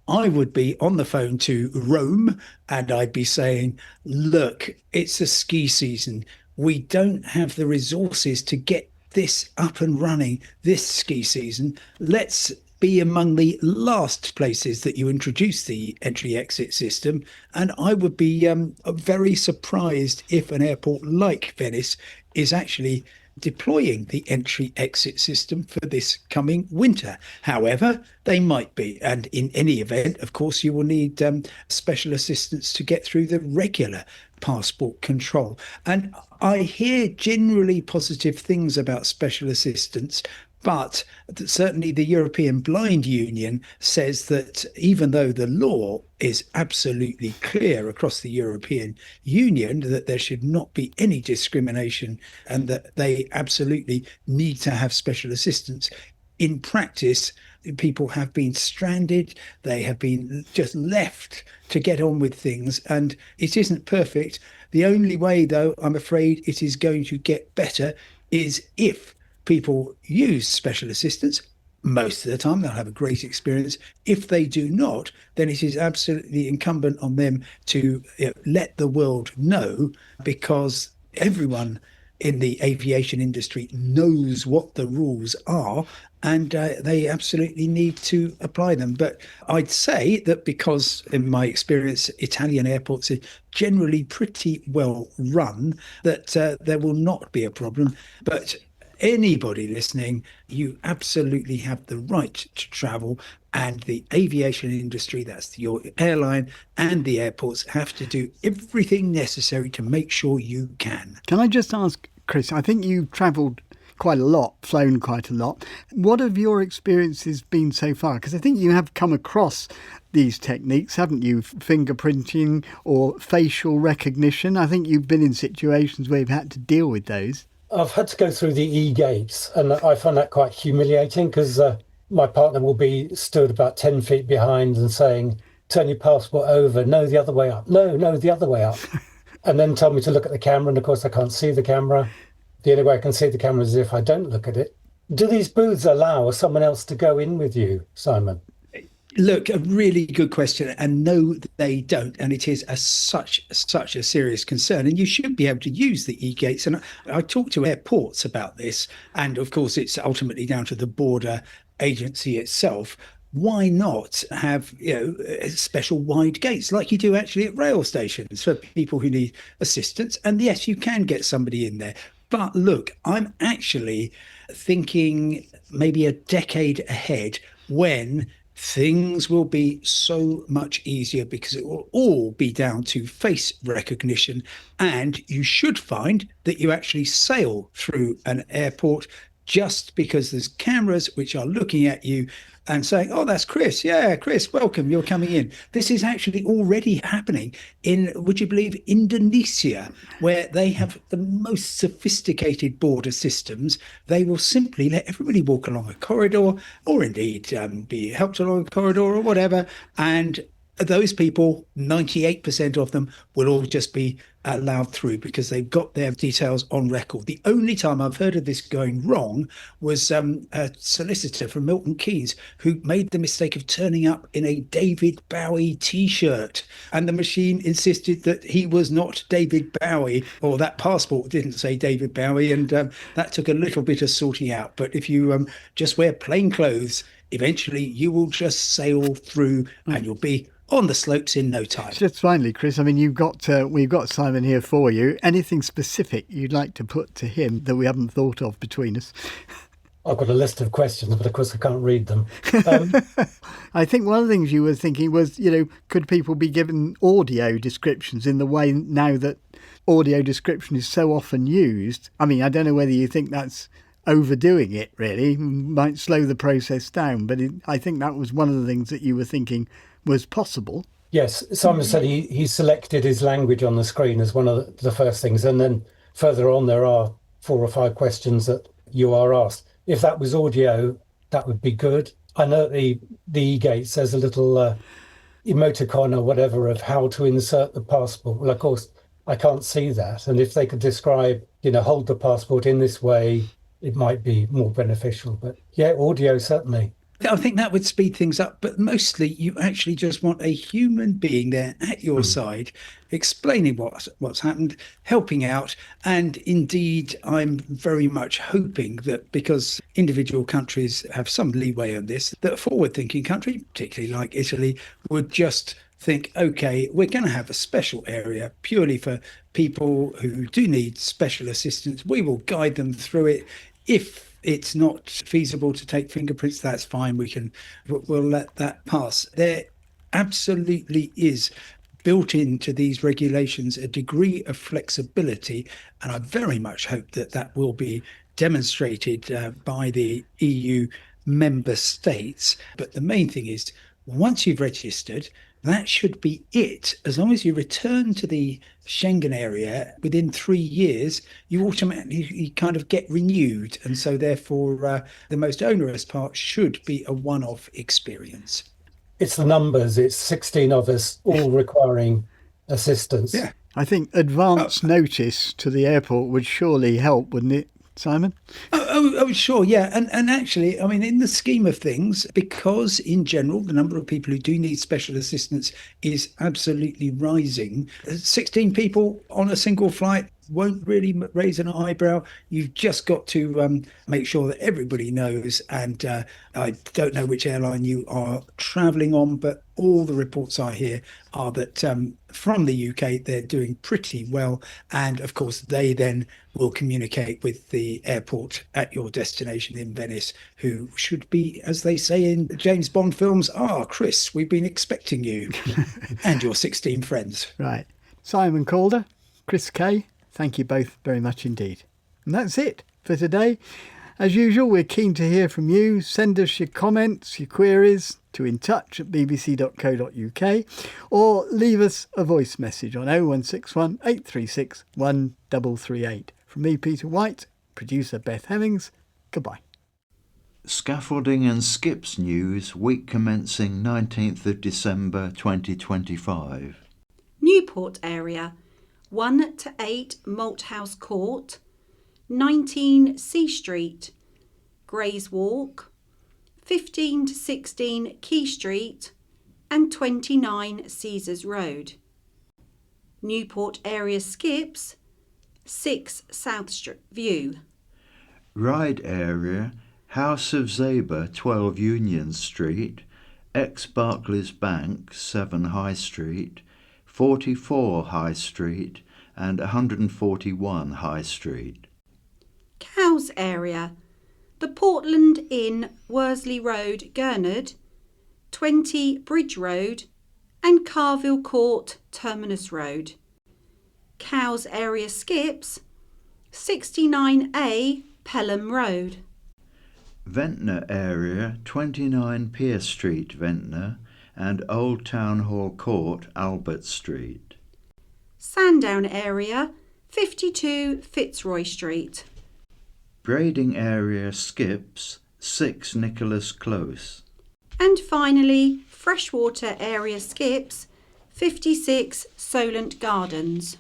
I would be on the phone to Rome and I'd be saying, look, it's a ski season. We don't have the resources to get this up and running this ski season. Let's be among the last places that you introduce the entry-exit system. And I would be very surprised if an airport like Venice is actually deploying the entry-exit system for this coming winter. However, they might be. And in any event, of course, you will need special assistance to get through the regular passport control. And I hear generally positive things about special assistance, but certainly the European Blind Union says that even though the law is absolutely clear across the European Union that there should not be any discrimination and that they absolutely need to have special assistance, in practice, people have been stranded, they have been just left to get on with things, and it isn't perfect. The only way, though, I'm afraid it is going to get better is if people use special assistance. Most of the time, they'll have a great experience. If they do not, then it is absolutely incumbent on them to let the world know, because everyone in the aviation industry knows what the rules are, and they absolutely need to apply them. But I'd say that because, in my experience, Italian airports are generally pretty well run, that there will not be a problem. But anybody listening, you absolutely have the right to travel, and the aviation industry, that's your airline and the airports, have to do everything necessary to make sure you can. Can I just ask, Chris, I think you've travelled quite a lot, flown quite a lot. What have your experiences been so far? Because I think you have come across these techniques, haven't you? Fingerprinting or facial recognition. I think you've been in situations where you've had to deal with those. I've had to go through the e-gates, and I find that quite humiliating because my partner will be stood about 10 feet behind and saying, turn your passport over, no, the other way up, no, the other way up. And then tell me to look at the camera, and of course I can't see the camera. The only way I can see the camera is if I don't look at it. Do these booths allow someone else to go in with you, Simon? Look, a really good question, and no, they don't, and it is such a serious concern, and you should be able to use the e-gates. And I talk to airports about this, and of course it's ultimately down to the border agency itself. why not have special wide gates like you do actually at rail stations for people who need assistance? And yes, you can get somebody in there. But look, I'm actually thinking maybe a decade ahead when things will be so much easier because it will all be down to face recognition. And you should find that you actually sail through an airport just because there's cameras which are looking at you and saying, oh, that's Chris. Yeah, Chris, welcome. You're coming in. This is actually already happening in, would you believe, Indonesia, where they have the most sophisticated border systems. They will simply let everybody walk along a corridor or indeed be helped along a corridor or whatever. And those people, 98% of them, will all just be allowed through because they've got their details on record. The only time I've heard of this going wrong was a solicitor from Milton Keynes who made the mistake of turning up in a David Bowie t-shirt, and the machine insisted that he was not David Bowie, or that passport didn't say David Bowie, and that took a little bit of sorting out. But if you just wear plain clothes, eventually you will just sail through and you'll be on the slopes in no time. Just finally, Chris, I mean, we've got Simon here for you. Anything specific you'd like to put to him that we haven't thought of between us? I've got a list of questions, but of course I can't read them. I think one of the things you were thinking was, could people be given audio descriptions in the way now that audio description is so often used? I mean, I don't know whether you think that's overdoing it, really, might slow the process down, but I think that was one of the things that you were thinking was possible. Yes, Simon said he selected his language on the screen as one of the first things, and then further on there are 4 or 5 questions that you are asked. If that was audio, that would be good. I know the e-gate says a little emoticon or whatever of how to insert the passport. Well, of course, I can't see that, and if they could describe, hold the passport in this way, it might be more beneficial. But yeah, audio certainly. I think that would speed things up, but mostly you actually just want a human being there at your side, explaining what's happened, helping out. And indeed, I'm very much hoping that because individual countries have some leeway on this, that a forward-thinking country, particularly like Italy, would just think, OK, we're going to have a special area purely for people who do need special assistance. We will guide them through it. If it's not feasible to take fingerprints, that's fine. We'll let that pass. There absolutely is built into these regulations a degree of flexibility, and I very much hope that will be demonstrated by the EU member states. But the main thing is, once you've registered, that should be it. As long as you return to the Schengen area within 3 years, you automatically kind of get renewed. And so therefore, the most onerous part should be a one-off experience. It's the numbers. It's 16 of us all requiring assistance. Yeah. I think advance notice to the airport would surely help, wouldn't it, Simon? Oh, sure, yeah. And actually, I mean, in the scheme of things, because in general, the number of people who do need special assistance is absolutely rising, 16 people on a single flight won't really raise an eyebrow. You've just got to make sure that everybody knows. And I don't know which airline you are travelling on, but all the reports I hear are that from the UK, they're doing pretty well. And of course, they then will communicate with the airport at your destination in Venice, who should be, as they say in James Bond films, Chris, we've been expecting you and your 16 friends. Right. Simon Calder, Chris Kay, thank you both very much indeed. And that's it for today. As usual, we're keen to hear from you. Send us your comments, your queries to intouch@bbc.co.uk or leave us a voice message on 0161 836 1338. From me, Peter White, producer Beth Hemmings, goodbye. Scaffolding and Skips News, week commencing 19th of December 2025. Newport area, 1 to 8 Malthouse Court, 19 C Street, Grays Walk, 15 to 16 Key Street and 29 Caesars Road. Newport area skips, 6 South View. Ride area, House of Zaber, 12 Union Street, Ex-Barclays Bank, 7 High Street, 44 High Street and 141 High Street. Cowes area, the Portland Inn, Worsley Road, Gurnard, 20 Bridge Road and Carville Court, Terminus Road. Cowes area skips, 69A Pelham Road. Ventnor area, 29 Pier Street, Ventnor and Old Town Hall Court, Albert Street. Sandown area, 52 Fitzroy Street. Brading area skips, 6 Nicholas Close. And finally, freshwater area skips, 56 Solent Gardens.